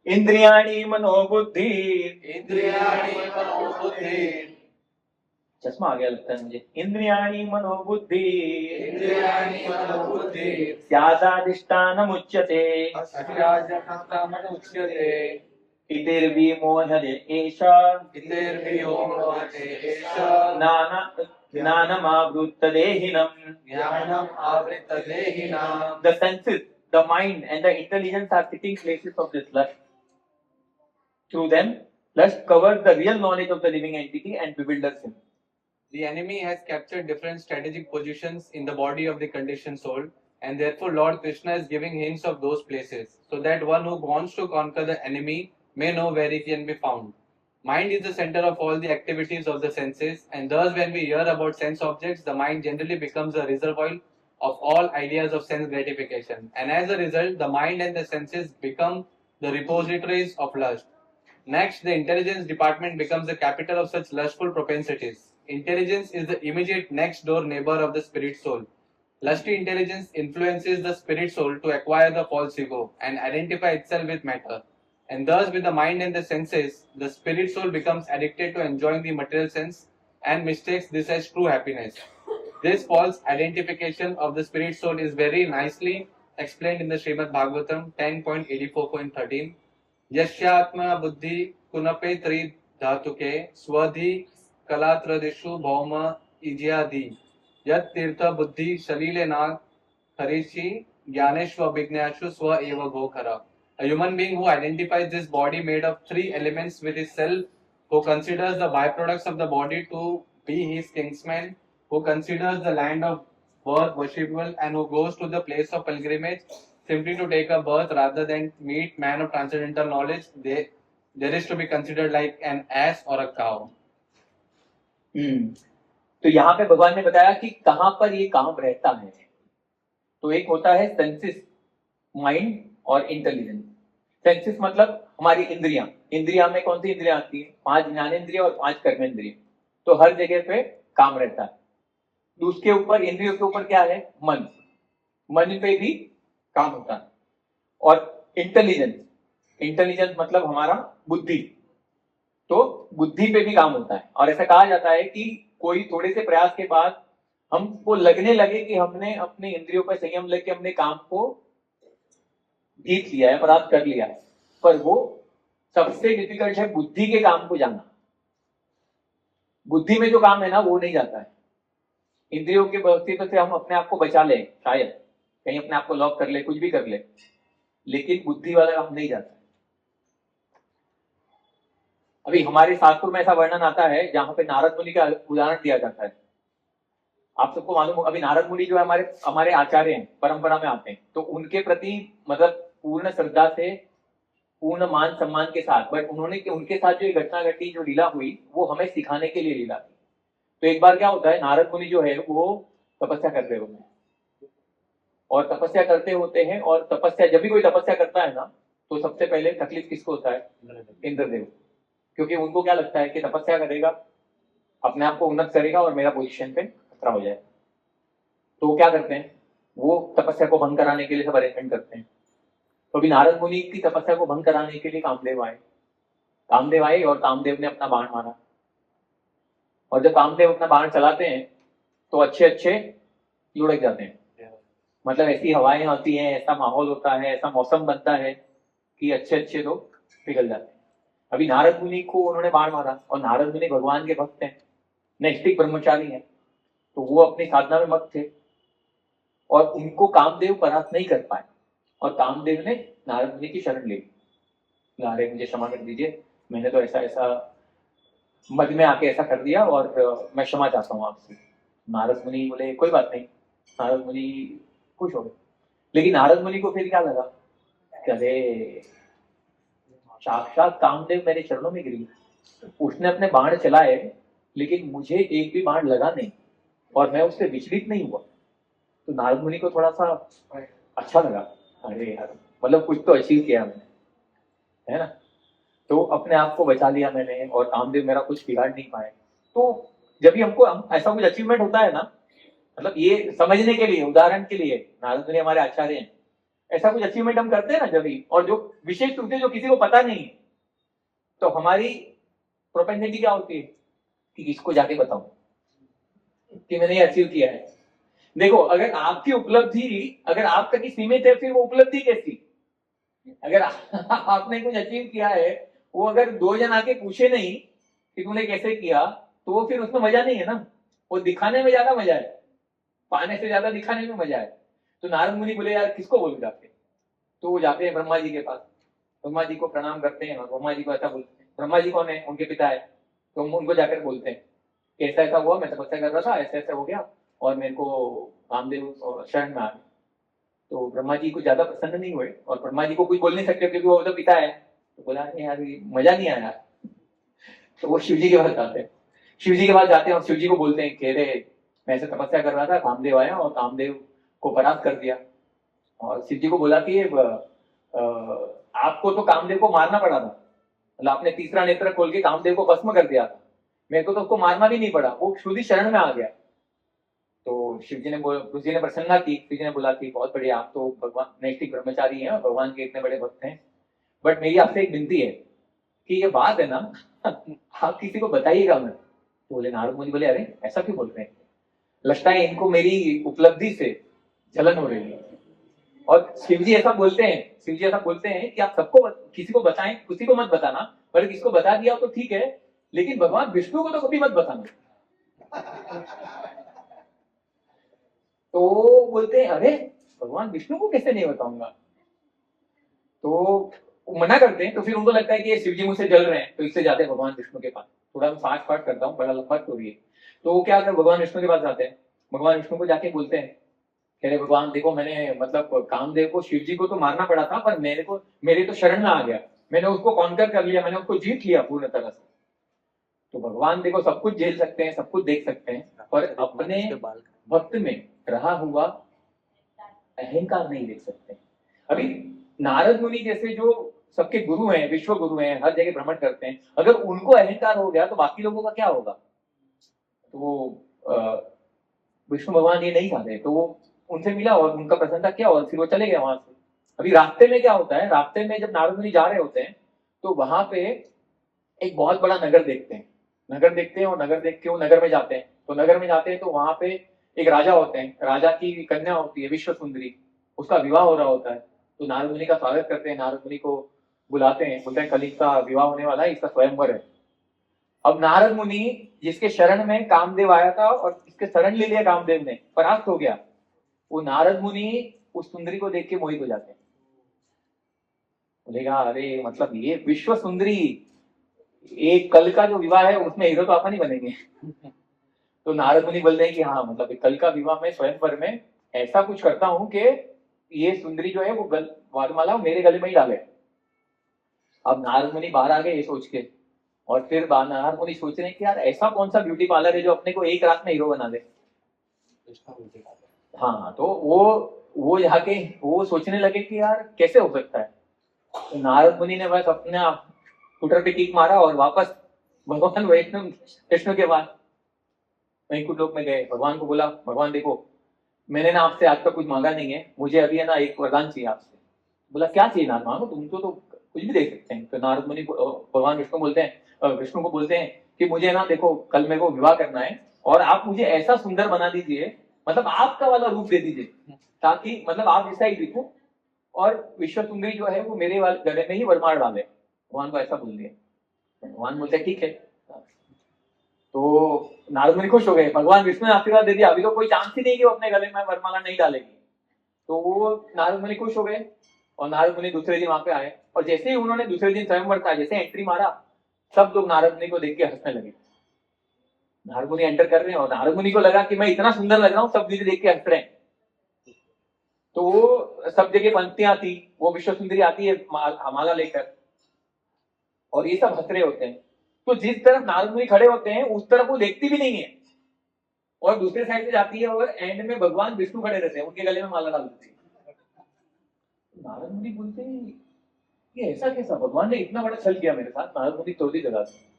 [SPEAKER 1] इंद्रियाणी मनोबुद्धि।
[SPEAKER 2] इंद्रियाणि मनोबुद्धि।
[SPEAKER 1] चश्मा आ गया लगता है मुझे। इंद्रियाणी मनोबुद्धि
[SPEAKER 2] इंद्रियाणि मनोबुद्धि।
[SPEAKER 1] स्यादाधिष्ठानमुच्यते
[SPEAKER 2] अस्याजनतामनुच्यते।
[SPEAKER 1] इतिर्विमोहते एष
[SPEAKER 2] इतिर्वियोमते एष
[SPEAKER 1] ज्ञानमावृत्तदेहिनम्।
[SPEAKER 2] ज्ञानम् आवृतदेहिनाम्।
[SPEAKER 1] The senses, the mind and the intelligence are sitting places of this lust. Through them, lust covers the real knowledge of the living entity and bewilders him.
[SPEAKER 2] The enemy has captured different strategic positions in the body of the conditioned soul, and therefore Lord Krishna is giving hints of those places, so that one who wants to conquer the enemy may know where he can be found. Mind is the center of all the activities of the senses, and thus when we hear about sense objects, the mind generally becomes a reservoir of all ideas of sense gratification, and as a result, the mind and the senses become the repositories of lust. Next, the intelligence department becomes the capital of such lustful propensities. Intelligence is the immediate next door neighbor of the spirit soul. Lusty intelligence influences the spirit soul to acquire the false ego and identify itself with matter. And thus, with the mind and the senses, the spirit soul becomes addicted to enjoying the material sense and mistakes this as true happiness. This false identification of the spirit soul is very nicely explained in the Srimad Bhagavatam 10.84.13. यस्यात्मा बुद्धि कुनपे त्रि धातुके स्वधि कलात्रदिषु भौम इज्यादि यत् तीर्थ बुद्धि शलीले नाग हरीशी ज्ञानेश्व अभिज्ञाशु स्व एव गोखरा. A human being who identifies this body made of three elements with his self, who considers the byproducts of the body to be his kinsman, who considers the land of birth worshipable, and who goes to the place of pilgrimage simply to take a birth rather than meet man of transcendental knowledge, there is to be considered like an ass or a cow.
[SPEAKER 1] तो यहाँ पे भगवान ने बताया कि कहाँ पर ये काम रहता है. तो एक होता है सेंसिस, माइंड और इंटेलिजेंस. सेंसिस मतलब हमारी इंद्रियां. इंद्रिया में कौन सी इंद्रियां आती है? 5 ज्ञानेंद्रिय और 5 कर्मेंद्रिय. तो हर जगह पे काम रहता है. तो उसके ऊपर, इंद्रियों के ऊपर क्या है? मन. मन पे भी काम होता है. और इंटेलिजेंस, इंटेलिजेंस मतलब हमारा बुद्धि. तो बुद्धि पे भी काम होता है. और ऐसा कहा जाता है कि कोई थोड़े से प्रयास के बाद हमको लगने लगे कि हमने अपने इंद्रियों पर संयम लेके अपने काम को जीत लिया है, प्राप्त कर लिया है, पर वो सबसे डिफिकल्ट है बुद्धि के काम को जानना. बुद्धि में जो काम है ना वो नहीं जाता है. इंद्रियों के अस्तित्व से हम अपने आप को बचा ले, शायद कहीं अपने आप को लॉक कर ले, कुछ भी कर ले, लेकिन बुद्धि वाला काम नहीं जाता. अभी हमारे शास्त्रों में ऐसा वर्णन आता है जहां पे नारद मुनि का उदाहरण दिया जाता है. आप सबको मालूम हो, अभी नारद मुनि जो है हमारे आचार्य हैं, परंपरा में आते हैं, तो उनके प्रति मतलब पूर्ण श्रद्धा से, पूर्ण मान सम्मान के साथ, बट उनके साथ जो घटना घटी, जो लीला हुई, वो हमें सिखाने के लिए लीला थी. तो एक बार क्या होता है, नारद मुनि जो है वो तपस्या कर रहे होते हैं, और तपस्या करते होते हैं, और तपस्या, जब भी कोई तपस्या करता है ना, तो सबसे पहले तकलीफ किसको होता है? इंद्रदेव. क्योंकि उनको क्या लगता है कि तपस्या करेगा, अपने आप को उन्नत करेगा और मेरा पोजीशन पे खतरा हो जाए. तो वो क्या करते हैं? वो तपस्या को भंग कराने के लिए सब अरेंजमेंट करते हैं. तो अभी नारद मुनि की तपस्या को भंग कराने के लिए कामदेव आए और कामदेव ने अपना बाण मारा. और जब कामदेव अपना बाण चलाते हैं तो अच्छे लुढ़क जाते हैं. मतलब ऐसी हवाएं आती हैं, ऐसा माहौल होता है, ऐसा मौसम बनता है कि अच्छे लोग पिघल जाते हैं. अभी नारद मुनि को उन्होंने बाण मारा, और नारद मुनि भगवान के भक्त हैं, नैष्ठिक ब्रह्मचारी हैं, तो वो अपनी साधना में मस्त थे, और उनको कामदेव परास्त नहीं कर पाए, और कामदेव ने नारद मुनि की शरण ले ली. अरे मुझे क्षमा कर दीजिए, मैंने तो ऐसा मद में आके ऐसा कर दिया, और मैं क्षमा चाहता हूँ आपसे. नारद मुनि बोले कोई बात नहीं. नारद मुनि खुश हो गए. लेकिन नारद मुनि को फिर क्या लगा, अरे साक्षात कामदेव मेरे चरणों में गिर गए, उसने अपने बाण चलाए, लेकिन मुझे एक भी बाण लगा नहीं, और मैं उससे विचलित नहीं हुआ. तो नारद मुनि को थोड़ा सा अच्छा लगा, अरे यार मतलब कुछ तो अचीव किया मैंने, है ना. तो अपने आप को बचा लिया मैंने, और कामदेव मेरा कुछ बिगाड़ नहीं पाए. तो जब भी हमको ऐसा कुछ अचीवमेंट होता है ना, मतलब ये समझने के लिए, उदाहरण के लिए, नारद मुनि हमारे आचार्य हैं, ऐसा कुछ अचीवमेंट हम करते हैं ना जब भी, और जो विशेष रूप से जो किसी को पता नहीं है, तो हमारी प्रोपेंसिटी क्या होती है कि किसको जाके बताऊं कि मैंने ये अचीव किया है. देखो, अगर आपकी उपलब्धि अगर आप तक ही सीमित है, फिर वो उपलब्धि कैसी? अगर आपने कुछ अचीव किया है, वो अगर 2 जन आके पूछे नहीं कि तूने कैसे किया, तो वो फिर उसमें मजा नहीं है ना. वो दिखाने में ज्यादा मजा है, पाने से ज्यादा दिखाने में मजा है. तो नारद मुनि बोले यार किसको बोलूं जाके. तो वो जाते हैं ब्रह्मा जी के पास, ब्रह्मा जी को प्रणाम करते हैं, और ब्रह्मा जी को ऐसा बोलते हैं. ब्रह्मा जी कौन है? उनके पिता है. तो उनको जाकर बोलते हैं कि ऐसा हुआ, मैं तपस्या कर रहा था, ऐसा हो गया, और मेरे को कामदेव शरण में आ गए. तो ब्रह्मा जी कुछ ज्यादा प्रसन्न नहीं हुए, और ब्रह्मा जी को कुछ बोल नहीं सकते क्योंकि वो तो पिता है. तो बोला यार मजा नहीं आया. तो वो शिव जी के पास जाते हैं. शिव जी के पास जाते हैं और शिव जी को बोलते हैं कि अरे मैं ऐसे तपस्या कर रहा था, कामदेव आया और कामदेव को परास्त कर दिया. और शिव जी को बोला कि आपको तो कामदेव को मारना पड़ा था, मतलब आपने तीसरा नेत्र खोल के कामदेव को भस्म कर दिया था, मेरे को तो उसको मारना भी नहीं पड़ा, वो खुद ही शरण में आ गया. तो शिव जी ने प्रसन्नता की. शिव जी ने बोला कि बहुत बढ़िया, आप तो भगवान नैष्ठिक ब्रह्मचारी हैं और भगवान के इतने बड़े भक्त हैं, बट मेरी आपसे एक विनती है कि ये बात है ना आप किसी को बताइएगा मत. तो बोले नारद मुनि बोले अरे ऐसा क्यों बोल रहे हैं, लगता है इनको मेरी उपलब्धि से जलन हो रही है. और शिव जी ऐसा बोलते हैं कि आप सबको किसी को बताएं, किसी को मत बताना, पर किसी को बता दिया तो ठीक है, लेकिन भगवान विष्णु को तो कभी मत बताना. तो बोलते हैं अरे भगवान विष्णु को कैसे नहीं बताऊंगा, तो वो मना करते हैं। तो फिर उनको लगता है कि ये शिव जी मुझसे जल रहे हैं, तो इससे जाते हैं भगवान विष्णु के पास। थोड़ा मैं फास्ट फास्ट करता हूँ, बड़ा लंबा स्टोरी है। तो वो क्या करते हैं, भगवान विष्णु के पास जाते हैं। भगवान विष्णु को जाके बोलते हैं कह रहे भगवान देखो मैंने मतलब कामदेव को, शिव जी को तो मारना पड़ा था, पर मेरे तो शरण में आ गया, मैंने उसको कॉन्कर कर लिया, मैंने उसको जीत लिया पूर्ण तरह से। तो भगवान देखो सब कुछ झेल सकते हैं, सब कुछ देख सकते हैं, पर अपने भक्त में रहा हुआ अहंकार नहीं देख सकते। अभी नारद मुनि जैसे जो सबके गुरु हैं, विश्व गुरु हैं, हर जगह भ्रमण करते हैं, अगर उनको अहंकार हो गया तो बाकी लोगों का क्या होगा। तो विष्णु भगवान ये नहीं चाहते, तो वो उनसे मिला और उनका प्रसन्नता क्या, और फिर वो चले गए वहां से। अभी रास्ते में क्या होता है, रास्ते में जब नारद मुनि जा रहे होते हैं तो वहां पे एक बहुत बड़ा नगर देखते हैं। नगर देखते हैं और नगर देख के वो नगर में जाते हैं। तो नगर में जाते हैं तो वहां पे एक राजा होते हैं, राजा की कन्या होती है विश्व सुंदरी, उसका विवाह हो रहा होता है। तो नारद मुनि का स्वागत करते हैं, नारद मुनि को बुलाते हैं, बोलते हैं कल इसका विवाह होने वाला है, इसका स्वयंवर है। अब नारद मुनि जिसके शरण में कामदेव आया था और इसके शरण ले लिया कामदेव ने, परास्त हो गया, वो नारद मुनि उस सुंदरी को देख के मोहित हो जाते हैं। बोलेगा अरे मतलब ये विश्व सुंदरी, एक कल का जो विवाह है उसमें हीरो तो अपन ही बनेंगे। तो नारद मुनि बोलते हैं कि हाँ मतलब कल का विवाह में स्वयंवर में ऐसा कुछ करता हूं कि ये सुंदरी जो है वो वरमाला मेरे गले में ही डाले। अब नारद मुनि बाहर आ गए ये सोच के, और फिर नारद मुनि सोच रहे हैं कि यार ऐसा कौन सा ब्यूटी पार्लर है जो अपने को एक रात में हीरो बना दे। हाँ, तो वो जाके वो सोचने लगे कि यार कैसे हो सकता है। तो नारद मुनि ने बस अपने स्कूटर पे किक मारा और वापस भगवान वैष्णव कृष्ण के पास वैकुंठ लोक में गए। भगवान को बोला भगवान देखो मैंने ना आपसे आज तक कुछ मांगा नहीं है, मुझे अभी है ना एक वरदान चाहिए आपसे। बोला क्या चाहिए नारद, मांगो, तुमको तो कुछ भी दे सकते हैं। तो नारद मुनि भगवान विष्णु बोलते हैं, विष्णु को बोलते हैं कि मुझे ना देखो कल मेरे को विवाह करना है और आप मुझे ऐसा सुंदर बना दीजिए, मतलब आपका वाला रूप दे दीजिए, ताकि मतलब आप जैसा ही दिखो और विश्व सुंदरी जो है वो मेरे वाले गले में ही वरमाला डाले। भगवान को ऐसा बोल दिया। भगवान बोलते ठीक है। तो नारद मुनि खुश हो गए, भगवान विष्णु ने आशीर्वाद दे दिया, अभी तो कोई चांस ही नहीं कि वो अपने गले में वरमाला नहीं डालेगी। तो वो नारद मुनि खुश हो गए और नारद मुनि दूसरे दिन वहां पे आए, और जैसे ही उन्होंने दूसरे दिन स्वयंवर था जैसे एंट्री मारा, सब लोग नारद मुनि को देख के हंसने लगे। नारद मुनि एंटर कर रहे हैं और नारद मुनि को लगा कि मैं इतना सुंदर लग रहा हूँ, सब मुझे देख के हंस रहे हैं। तो वो सब जगह पंक्तियां थी, वो विश्व सुंदरी आती है माला लेकर और ये सब हंस रहे होते हैं। तो जिस तरफ नारद मुनि खड़े होते हैं उस तरफ वो देखती भी नहीं है, और दूसरे साइड से जाती है और एंड में भगवान विष्णु खड़े रहते हैं, उनके गले में माला डाल देती है। नारद मुनि बोलते हैं ये ऐसा कैसा, भगवान ने इतना बड़ा छल किया मेरे साथ। नारद मुनि तोड़ दी जगह से।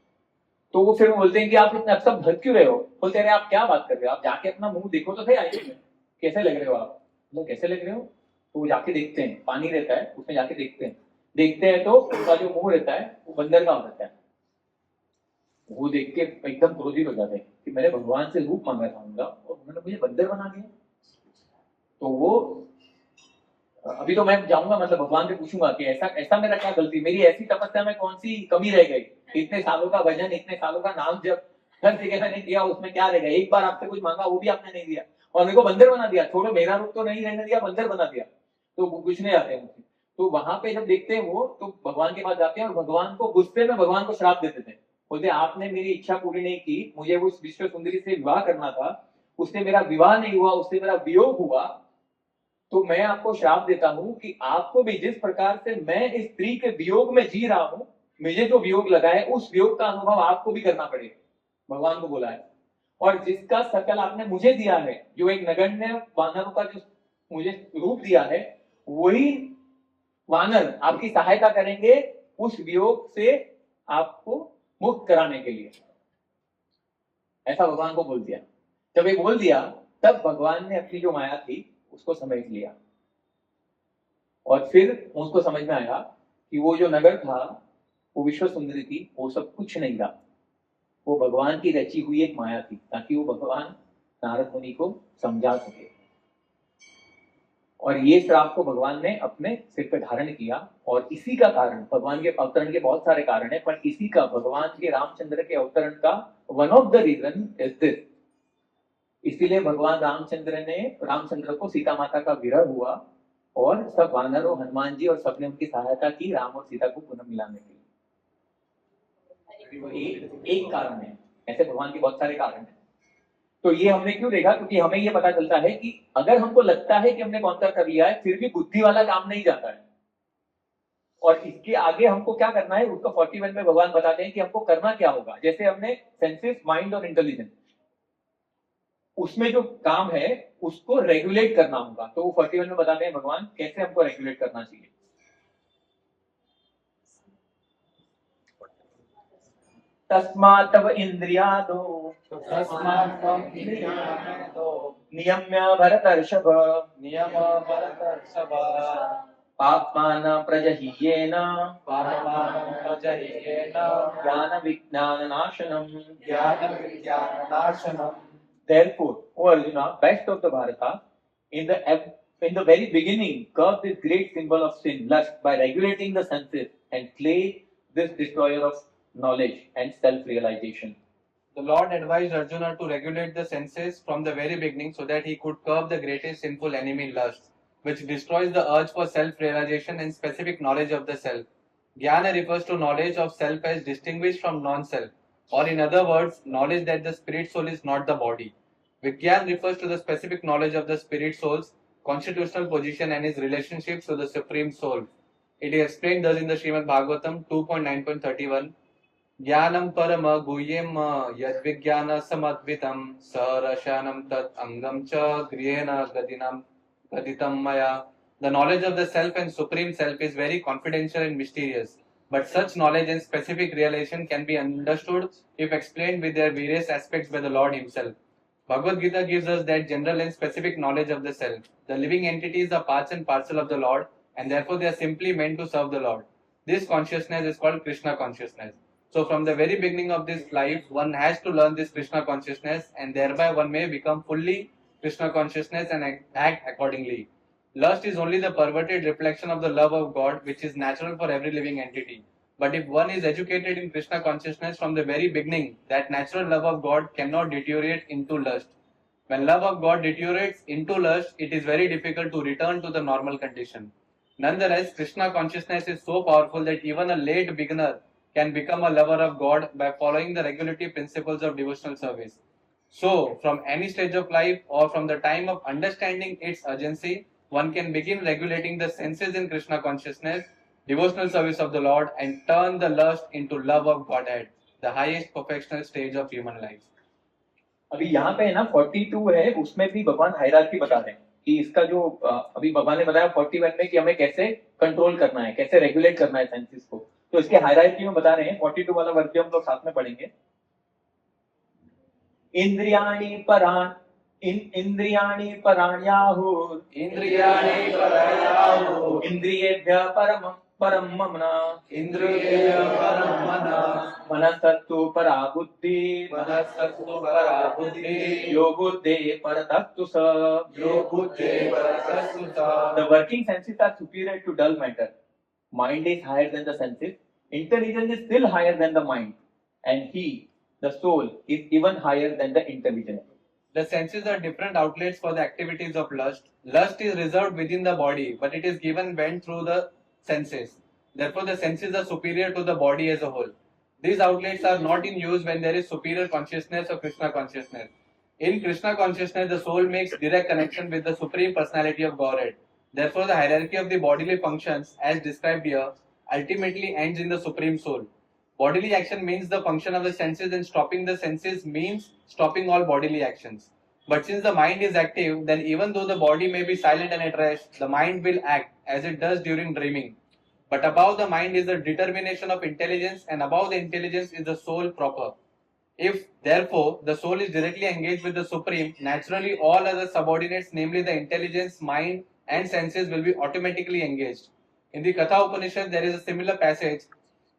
[SPEAKER 1] तो वो फिर बोलते हैं कि आप इतने सब भर क्यों रहे हो। बोलते हैं आप क्या बात कर रहे हो, आप जाके अपना मुंह देखो तो थे आईने में, कैसे लग रहे हो आप, मतलब कैसे लग रहे हो। तो वो जाके देखते हैं, पानी रहता है उसमें जाके देखते हैं तो उसका जो मुंह रहता है वो बंदर का रहता है। वो देख के एकदम क्रोधित हो जाते हैं कि मैंने भगवान से रूप मांगा था उनका और उन्होंने मुझे बंदर बना दिया। तो वो अभी तो मैं जाऊंगा मतलब भगवान से पूछूंगा कि ऐसा ऐसा मेरा क्या गलती, मेरी ऐसी तपस्या में कौन सी कमी रह गई, इतने सालों का भजन, इतने सालों का नाम जब हर जगह मैंने किया, उसमें क्या रह गया, एक बार आपसे कुछ मांगा वो भी आपने नहीं दिया और मेरे को बंदर बना दिया। छोड़ो मेरा रूप तो नहीं रहने दिया, बंदर बना दिया। तो वो पूछने आते हैं मुझसे। तो वहां पे जब देखते हैं वो, तो भगवान के पास जाते हैं और भगवान को गुस्से में भगवान को श्राप देते थे। बोलते आपने मेरी इच्छा पूरी नहीं की, मुझे वो विश्व सुंदरी से विवाह करना था, उससे मेरा विवाह नहीं हुआ, उससे मेरा वियोग हुआ, तो मैं आपको श्राप देता हूं कि आपको भी जिस प्रकार से मैं इस स्त्री के वियोग में जी रहा हूं, मुझे जो वियोग लगा है उस वियोग का अनुभव आपको भी करना पड़ेगा। भगवान को बोला है। और जिसका शकल आपने मुझे दिया है, जो एक नगण्य वानरों का जो मुझे रूप दिया है, वही वानर आपकी सहायता करेंगे उस वियोग से आपको मुक्त कराने के लिए। ऐसा भगवान को बोल दिया। जब ये बोल दिया तब भगवान ने अपनी जो माया थी उसको समझ लिया, और फिर उसको समझ में आया कि वो जो नगर था, वो विश्व सुंदरी थी, वो सब कुछ नहीं था, वो भगवान की रची हुई एक माया थी, ताकि वो भगवान नारद मुनि को समझा सके। और ये श्राप को भगवान ने अपने सिर पर धारण किया, और इसी का कारण, भगवान के अवतरण के बहुत सारे कारण है, पर इसी का, भगवान के रामचंद्र के अवतरण का one of the reason is this, इसीलिए भगवान रामचंद्र को सीता माता का विरह हुआ और सब वानरों, हनुमान जी और सबने उनकी सहायता की राम और सीता को पुनः मिलाने के लिए। तो एक कारण है, ऐसे भगवान के बहुत सारे कारण हैं। तो ये हमने क्यों देखा, क्योंकि हमें ये पता चलता है कि अगर हमको लगता है कि हमने कॉन्कर कर लिया है, फिर भी बुद्धि वाला काम नहीं जाता है। और इसके आगे हमको क्या करना है, उसको 41 में भगवान बताते हैं कि हमको करना क्या होगा। जैसे हमने सेंसेस, माइंड और इंटेलिजेंस, उसमें जो काम है उसको रेगुलेट करना होगा। तो वो 41 में बताते हैं भगवान कैसे हमको रेगुलेट करना चाहिए। तस्मात् तव इंद्रियादो नियम्य भरतर्षभ पाप्मान प्रजह्येन ज्ञान विज्ञान नाशनम। Therefore, O Arjuna, best of the Bharata, in the very beginning, curb this great symbol of sin, lust, by regulating the senses, and slay this destroyer of knowledge and self-realization.
[SPEAKER 2] The Lord advised Arjuna to regulate the senses from the very beginning so that he could curb the greatest sinful enemy, lust, which destroys the urge for self-realization and specific knowledge of the self. Jnana refers to knowledge of self as distinguished from non-self, or in other words, knowledge that the spirit soul is not the body. Vigyan refers to the specific knowledge of the spirit soul's constitutional position and his relationship to the supreme soul. It is explained thus in the Srimad Bhagavatam 2.9.31. ज्ञानं परम गुह्यम यद्विज्ञान समद्वितं सरशानं तत् अंगम च गृहेण गदितं मया. The knowledge of the self and supreme self is very confidential and mysterious, but such knowledge and specific realization can be understood if explained with their various aspects by the Lord himself. Bhagavad Gita gives us that general and specific knowledge of the self. The living entities are parts and parcel of the Lord, and therefore they are simply meant to serve the Lord. This consciousness is called Krishna consciousness. So from the very beginning of this life, one has to learn this Krishna consciousness, and thereby one may become fully Krishna consciousness and act accordingly. Lust is only the perverted reflection of the love of God, which is natural for every living entity. But if one is educated in Krishna consciousness from the very beginning, that natural love of God cannot deteriorate into lust. When love of God deteriorates into lust, it is very difficult to return to the normal condition. Nonetheless, Krishna consciousness is so powerful that even a late beginner can become a lover of God by following the regulative principles of devotional service. So, from any stage of life or from the time of understanding its urgency, one can begin regulating the senses in Krishna consciousness, devotional service of the Lord, and turn the lust into love of Godhead, the highest perfectional stage of human life.
[SPEAKER 1] अभी यहाँ पे है ना 42 है, उसमें भी भगवान hierarchy बता रहे हैं कि इसका जो अभी भगवान ने बताया 41 में कि हमें कैसे कंट्रोल करना है, कैसे रेगुलेट करना है सेंसेस को। तो इसके हायरार्की में बता रहे हैं, 42 वाला वर्ग भी हम लोग साथ में पढ़ेंगे। इंद्रियाणि पराण्याहुः इंद्रियेभ्यः परम मम मनस्तु परा बुद्धि यो बुद्धे परतस्तु स. The working senses are superior to dull matter. Mind is higher than the senses. Intelligence is still higher than the mind, and he, the soul, is even higher than the intelligence.
[SPEAKER 2] The senses are different outlets for the activities of lust. Lust is reserved within the body, but it is given vent through the senses. Therefore, the senses are superior to the body as a whole. These outlets are not in use when there is superior consciousness or Krishna consciousness. In Krishna consciousness, the soul makes direct connection with the Supreme Personality of Godhead. Therefore, the hierarchy of the bodily functions, as described here, ultimately ends in the Supreme Soul. Bodily action means the function of the senses, and stopping the senses means stopping all bodily actions. But since the mind is active, then even though the body may be silent and at rest, the mind will act as it does during dreaming. But above the mind is the determination of intelligence, and above the intelligence is the soul proper. If, therefore, the soul is directly engaged with the Supreme, naturally all other subordinates, namely the intelligence, mind, and senses, will be automatically engaged. In the Katha Upanishad, there is a similar passage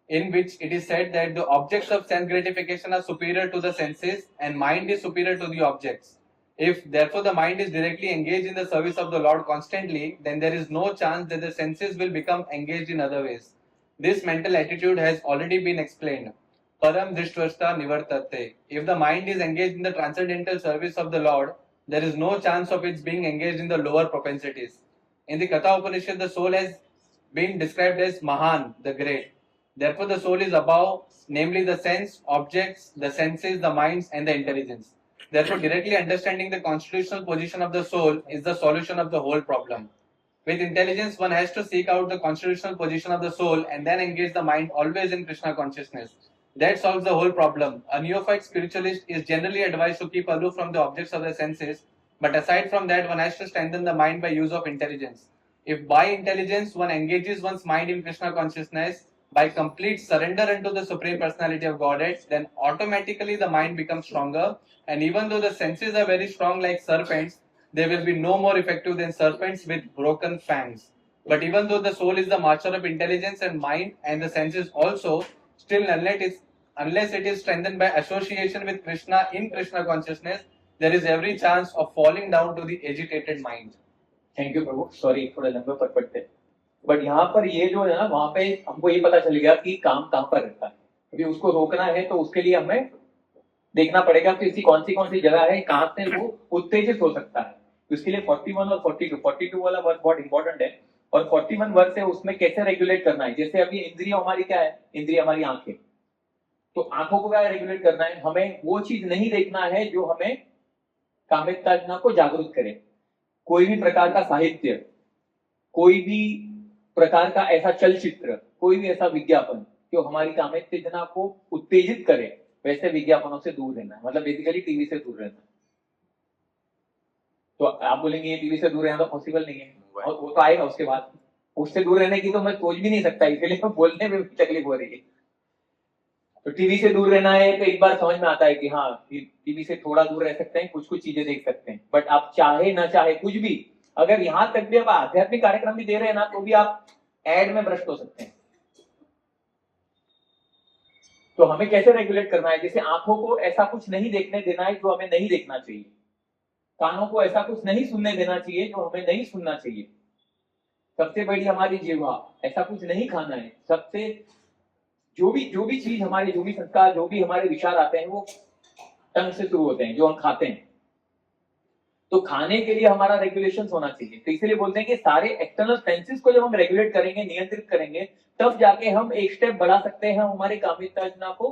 [SPEAKER 2] in which it is said that the objects of sense gratification are superior to the senses and mind is superior to the objects. If therefore the mind is directly engaged in the service of the Lord constantly, then there is no chance that the senses will become engaged in other ways. This mental attitude has already been explained. param drishtvarsta nivartate. If the mind is engaged in the transcendental service of the Lord, there is no chance of its being engaged in the lower propensities. In the Katha Upanishad, the soul has been described as Mahan, the great. Therefore, the soul is above, namely the sense, objects, the senses, the minds, and the intelligence. Therefore, directly understanding the constitutional position of the soul is the solution of the whole problem. With intelligence, one has to seek out the constitutional position of the soul and then engage the mind always in Krishna consciousness. That solves the whole problem. A neophyte spiritualist is generally advised to keep aloof from the objects of the senses, but aside from that, one has to strengthen the mind by use of intelligence. If by intelligence one engages one's mind in Krishna consciousness by complete surrender unto the Supreme Personality of Godhead, then automatically the mind becomes stronger. And even though the senses are very strong like serpents, they will be no more effective than serpents with broken fangs. But even though the soul is the master of intelligence and mind and the senses also, still unless it is strengthened by association with Krishna in Krishna consciousness, there is every chance of falling down to the agitated mind.
[SPEAKER 1] Thank you Prabhu, sorry थोड़ा लंबे पर पढ़ते, but यहाँ पर ये जो है ना, वहां पे हमको ये पता चल गया कि काम कहाँ पर रहता है। अभी उसको रोकना है तो उसके लिए हमें देखना पड़ेगा कि कौन सी जगह है, कहाँ से वो उत्तेजित हो सकता है। तो इसके लिए 41 और 42 वाला वर्ड बहुत इंपॉर्टेंट है, और 41 वर्ड है उसमें कैसे रेगुलेट करना है। जैसे अभी इंद्रिय हमारी क्या है, इंद्रिय हमारी आंखें, तो आंखों को क्या रेगुलेट करना है, हमें वो चीज नहीं देखना है जो हमें कामिकता को जागरूक करे। कोई भी प्रकार का साहित्य, कोई भी प्रकार का ऐसा चलचित्र, कोई भी ऐसा विज्ञापन जो हमारी कामिकता को उत्तेजित करे, वैसे विज्ञापनों से दूर रहना है। मतलब बेसिकली टीवी से दूर रहना। तो आप बोलेंगे ये टीवी से दूर रहना तो पॉसिबल नहीं है, और वो तो आएगा उसके बाद। उससे दूर रहने की तो मैं सोच भी नहीं सकता, इसलिए मैं बोलने में भी तकलीफ हो रही है। तो टीवी से दूर रहना है तो एक बार समझ में आता है कि हाँ, टीवी से थोड़ा दूर रह सकते हैं, कुछ चीजें देख सकते हैं, बट आप चाहे ना चाहे कुछ भी, अगर यहां तक भी आप आध्यात्मिक कार्यक्रम भी दे रहे हैं ना, तो भी आप एड में भ्रष्ट हो सकते हैं। तो हमें कैसे रेगुलेट करना है? जैसे आंखों को ऐसा कुछ नहीं देखने देना है जो हमें नहीं देखना चाहिए, कानों को ऐसा कुछ नहीं सुनने देना चाहिए जो हमें नहीं सुनना चाहिए, सबसे बड़ी हमारी जिह्वा, ऐसा कुछ नहीं खाना है। सबसे जो भी चीज हमारे, जो भी संस्कार, जो भी हमारे विचार आते हैं, वो टंग से शुरू होते हैं, जो हम खाते हैं। तो खाने के लिए हमारा रेगुलेशन होना चाहिए। तो इसलिए बोलते हैं कि सारे एक्सटर्नल सेंसेस को जब हम रेगुलेट करेंगे, नियंत्रित करेंगे, तब जाके हम एक स्टेप बढ़ा सकते हैं हमारी कामिकता को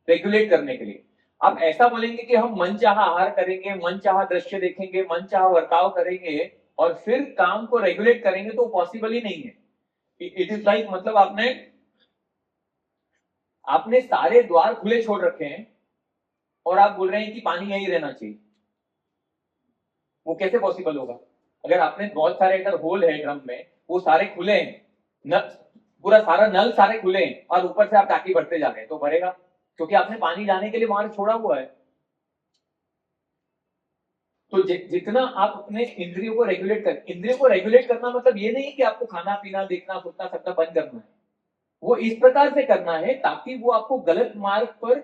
[SPEAKER 1] रेगुलेट करने के लिए। आप ऐसा बोलेंगे कि हम मनचाहा आहार करेंगे, मनचाहा दृश्य देखेंगे, मनचाहा वर्ताव करेंगे और फिर काम को रेगुलेट करेंगे, तो पॉसिबल ही नहीं है। इट इज लाइक, मतलब आपने सारे द्वार खुले छोड़ रखे हैं और आप बोल रहे हैं कि पानी यहीं रहना चाहिए। वो कैसे पॉसिबल होगा? अगर आपने बहुत सारे, अगर होल है ड्रम में, वो सारे खुले हैं, पूरा सारा नल सारे खुले हैं, और ऊपर से आप टाकी भरते जा रहे हैं, तो भरेगा, क्योंकि आपने पानी जाने के लिए वहां छोड़ा हुआ है। तो जितना आप अपने इंद्रियों को रेगुलेट करना मतलब ये नहीं कि आपको खाना पीना, देखना, सुनना, सबका बंद करना है। वो इस प्रकार से करना है ताकि वो आपको गलत मार्ग पर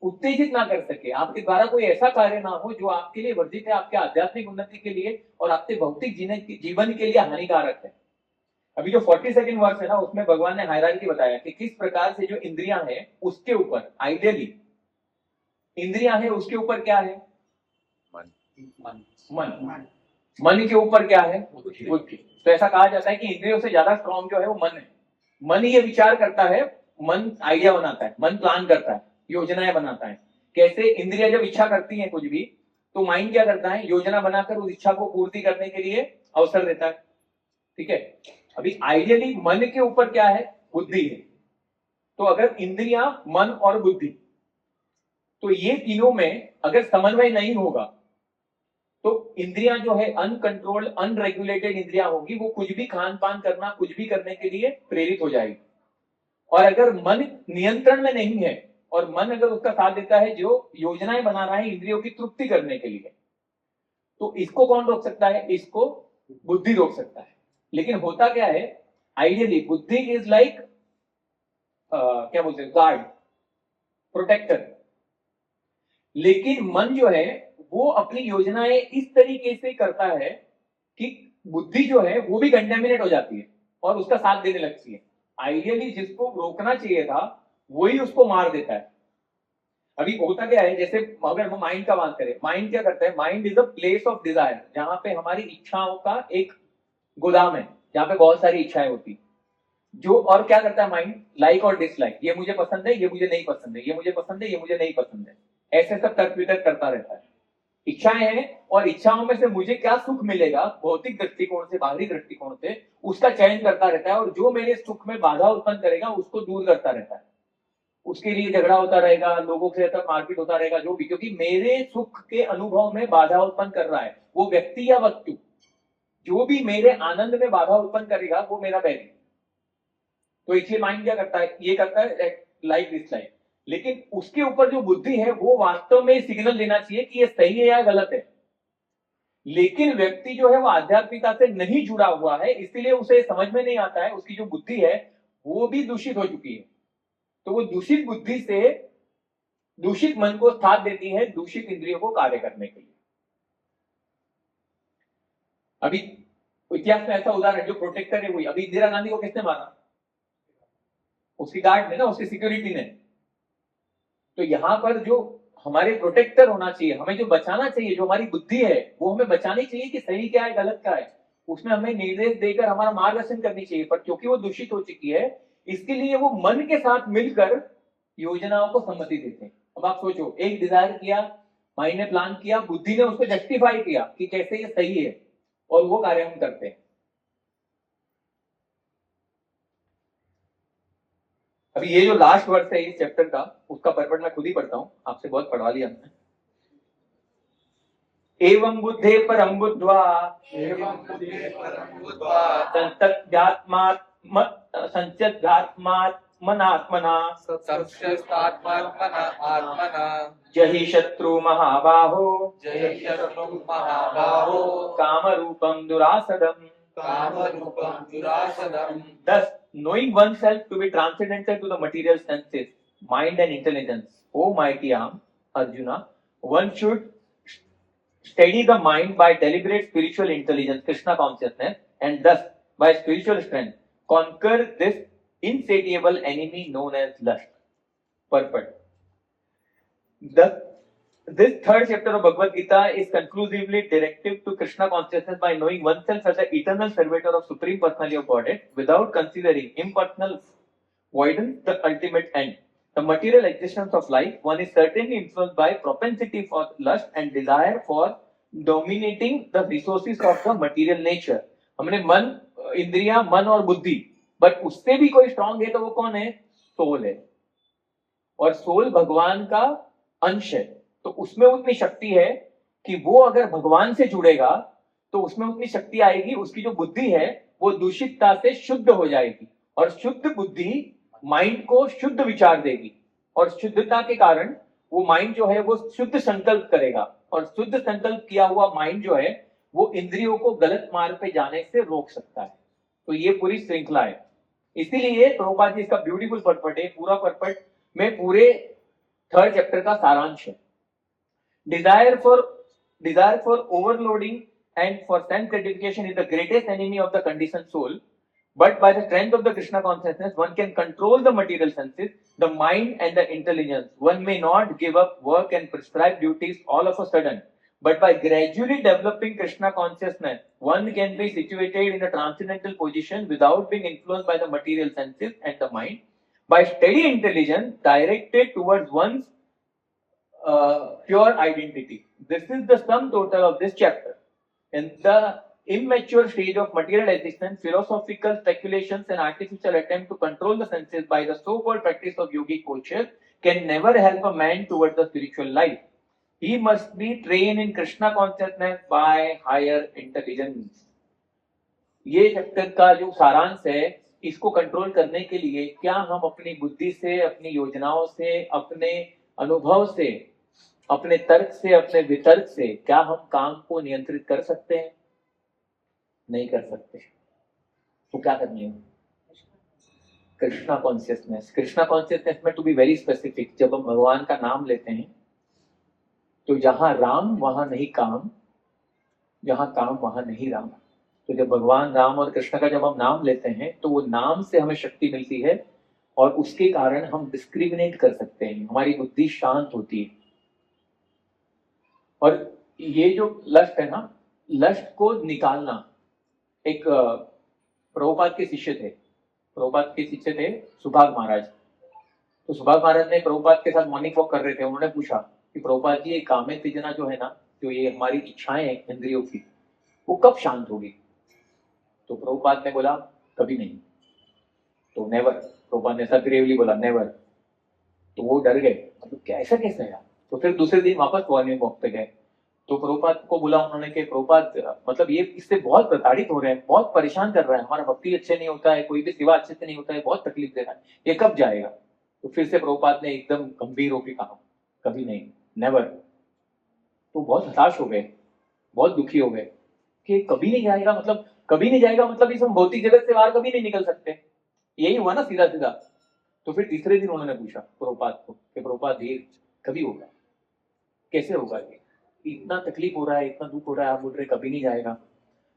[SPEAKER 1] उत्तेजित ना कर सके, आपके द्वारा कोई ऐसा कार्य ना हो जो आपके लिए वर्जित है, आपके आध्यात्मिक उन्नति के लिए और आपके भौतिक जीवन के लिए हानिकारक है। अभी जो 42 वर्ष है ना, उसमें भगवान ने हायरार्की बताया कि किस प्रकार से जो इंद्रियां हैं उसके ऊपर, आइडियली इंद्रियां हैं उसके ऊपर क्या है? मन के ऊपर क्या है? बुद्धि। तो ऐसा कहा जाता है कि इंद्रियों से ज्यादा स्ट्रॉन्ग जो है वो मन है। मन ये विचार करता है, मन आइडिया बनाता है, मन प्लान करता है, योजनाएं बनाता है। कैसे इंद्रियां जब इच्छा करती हैं कुछ भी, तो माइंड क्या करता है? योजना बनाकर उस इच्छा को पूर्ति करने के लिए अवसर देता है। ठीक है, अभी आइडियली मन के ऊपर क्या है? बुद्धि है। तो अगर इंद्रियां, मन और बुद्धि, तो ये तीनों में अगर समन्वय नहीं होगा तो इंद्रियां जो है अनकंट्रोल्ड, अनरेगुलेटेड इंद्रियां होगी, वो कुछ भी खान पान करना, कुछ भी करने के लिए प्रेरित हो जाएगी। और अगर मन नियंत्रण में नहीं है और मन अगर उसका साथ देता है जो योजनाएं बना रहा है इंद्रियों की तृप्ति करने के लिए, तो इसको कौन रोक सकता है? इसको बुद्धि रोक सकता है। लेकिन होता क्या है, आइडियली बुद्धि इज लाइक क्या बोलते हैं, गार्ड, प्रोटेक्टर। लेकिन मन जो है वो अपनी योजनाएं इस तरीके से करता है कि बुद्धि जो है वो भी कंटेमिनेट हो जाती है और उसका साथ देने लगती है। आइडियली जिसको रोकना चाहिए था वही उसको मार देता है। अभी होता क्या है, जैसे अगर हम माइंड का बात करें, माइंड क्या करता है, mind is a place of desire, जहां पे हमारी इच्छाओं का एक गोदाम है, जहां पे बहुत सारी इच्छाएं होती जो, और क्या करता है माइंड, लाइक और डिसलाइक, ये मुझे पसंद है, ये मुझे नहीं पसंद है, ये मुझे पसंद है, ये मुझे नहीं पसंद है, ऐसे सब तर्क वितर्क करता रहता है। इच्छाएं हैं और इच्छाओं में से मुझे क्या सुख मिलेगा भौतिक दृष्टिकोण से, बाहरी दृष्टिकोण से, उसका चयन करता रहता है, और जो मेरे सुख में बाधा उत्पन्न करेगा उसको दूर करता रहता है। उसके लिए झगड़ा होता रहेगा, लोगों से तक मारपीट होता रहेगा, जो भी, क्योंकि मेरे सुख के अनुभव में बाधा उत्पन्न कर रहा है वो व्यक्ति या वस्तु, जो भी मेरे आनंद में बाधा उत्पन्न करेगा वो मेरा बैरी। तो इसलिए माइंड क्या करता है, ये करता है लाइक डिसलाइक, लेकिन उसके ऊपर जो बुद्धि है वो वास्तव में सिग्नल देना चाहिए कि ये सही है या गलत है। लेकिन व्यक्ति जो है वो आध्यात्मिकता से नहीं जुड़ा हुआ है, इसलिए उसे समझ में नहीं आता है, उसकी जो बुद्धि है वो भी दूषित हो चुकी है। तो वो दूषित बुद्धि से दूषित मन को साथ देती है दूषित इंद्रियों को कार्य करने के लिए। अभी इतिहास में ऐसा उदाहरण, जो प्रोटेक्टर है वही, अभी इंदिरा गांधी को किसने मारा, उसकी गार्ड ने ना, उसकी सिक्योरिटी ने। तो यहां पर जो हमारे प्रोटेक्टर होना चाहिए, हमें जो बचाना चाहिए, जो हमारी बुद्धि है वो हमें बचानी चाहिए कि सही क्या है गलत क्या है, उसमें हमें निर्देश देकर हमारा मार्गदर्शन करनी चाहिए। पर क्योंकि वो दूषित हो चुकी है, इसके लिए वो मन के साथ मिलकर योजनाओं को सम्मति देते हैं। अब आप सोचो, एक डिजायर किया, माइंड ने प्लान किया, बुद्धि ने उसको जस्टिफाई किया कि कैसे ये सही है, और वो कार्य हम करते हैं। अभी ये जो लास्ट वर्स है इस चैप्टर का, उसका परपट मैं खुद ही पढ़ता हूं, आपसे बहुत पढ़वा लिया हमने। एवं बुद्धे परम बुद्ध्वा संचद्धात्मात्मनात्मना जहि शत्रु महाबाहो कामरूपम दुरासदम। Thus, knowing oneself to be transcendental to the material senses, mind and intelligence, O mighty arm, Arjuna, one should steady the mind by deliberate spiritual intelligence, Krishna consciousness, and thus, by spiritual strength, conquer this insatiable enemy known as lust. Purport. This third chapter of Bhagavad Gita is conclusively directive to Krishna consciousness by knowing oneself as the eternal servitor of Supreme Personality of Godhead without considering impersonal voidance the ultimate end. The material existence of life, one is certainly influenced by propensity for lust and desire for dominating the resources of the material nature. हमने मन, इंद्रियां, मन और बुद्धि, but उससे भी कोई strong है तो वो कौन है, सोल है। और सोल भगवान का अंश है, तो उसमें उतनी शक्ति है कि वो अगर भगवान से जुड़ेगा तो उसमें उतनी शक्ति आएगी, उसकी जो बुद्धि है वो दूषितता से शुद्ध हो जाएगी, और शुद्ध बुद्धि माइंड को शुद्ध विचार देगी, और शुद्धता के कारण वो माइंड जो है वो शुद्ध संकल्प करेगा, और शुद्ध संकल्प किया हुआ माइंड जो है वो इंद्रियों को गलत मार्ग पे जाने से रोक सकता है। तो ये पूरी श्रृंखला है। इसीलिए प्रभुपाद जी इसका ब्यूटीफुल पर्पट है, पूरा पर्पट में पूरे थर्ड चैप्टर का सारांश है। Desire for overloading and for sense gratification is the greatest enemy of the conditioned soul. But by the strength of the Krishna consciousness, one can control the material senses, the mind and the intelligence. One may not give up work and prescribed duties all of a sudden. But by gradually developing Krishna consciousness, one can be situated in a transcendental position without being influenced by the material senses and the mind. By steady intelligence directed towards one's pure identity. This is the sum total of this chapter. In the immature stage of material existence, philosophical speculations and artificial attempt to control the senses by the so-called practice of yogic culture can never help a man towards the spiritual life. He must be trained in Krishna consciousness by higher intelligence. ये chapter का जो सारांश है, इसको control करने के लिए क्या हम अपनी बुद्धि से, अपनी योजनाओं से, अपने अनुभव से, अपने तर्क से, अपने वितर्क से क्या हम काम को नियंत्रित कर सकते हैं? नहीं कर सकते। तो क्या करनी है? कृष्णा कॉन्शियसनेस। कृष्णा कॉन्शियसनेस में टू बी वेरी स्पेसिफिक, जब हम भगवान का नाम लेते हैं तो जहां राम वहां नहीं काम, जहां काम वहां नहीं राम। तो जब भगवान राम और कृष्ण का जब हम नाम लेते हैं तो वो नाम से हमें शक्ति मिलती है, और उसके कारण हम डिस्क्रिमिनेट कर सकते हैं, हमारी बुद्धि शांत होती है। और ये जो लस्ट है ना, लस्ट को निकालना, एक प्रभुपाद के शिष्य थे, प्रभुपाद के शिष्य थे सुभाग महाराज। तो सुभाग महाराज ने प्रभुपाद के साथ मॉर्निंग वॉक कर रहे थे, उन्होंने पूछा कि प्रभुपाद जी, ये कामोत्तेजना जो है ना, जो ये हमारी इच्छाएं हैं इंद्रियों की, वो कब शांत होगी? तो प्रभुपाद ने बोला कभी नहीं। तो नेवर, प्रभुपाद ने ऐसा ग्रेवली बोला नेवर। तो वो डर गए, मतलब क्या, ऐसा कैसे है? तो फिर दूसरे दिन वापस मॉर्निंग वॉक पे गए, तो प्रभुपाद को बोला उन्होंने कि प्रभुपाद, मतलब ये इससे बहुत प्रताड़ित हो रहे हैं, बहुत परेशान कर रहा है, हमारा भक्ति अच्छे नहीं होता है, कोई भी सेवा अच्छे से नहीं होता है, बहुत तकलीफ दे रहा है, ये कब जाएगा? तो फिर से प्रभुपाद ने एकदम गंभीर होकर कहा कभी नहीं, नेवर। तो बहुत हताश हो गए, बहुत दुखी हो गए कि कभी नहीं जाएगा, मतलब कभी नहीं जाएगा, मतलब इस हम भौतिक जगत से बाहर कभी नहीं निकल सकते, यही हुआ ना सीधा सीधा। तो फिर तीसरे दिन उन्होंने पूछा प्रभुपाद को कि प्रभुपाद ये कभी होगा, कैसे होगा, ये इतना तकलीफ हो रहा है, इतना दुख हो रहा है, आप बोल रहे कभी नहीं जाएगा।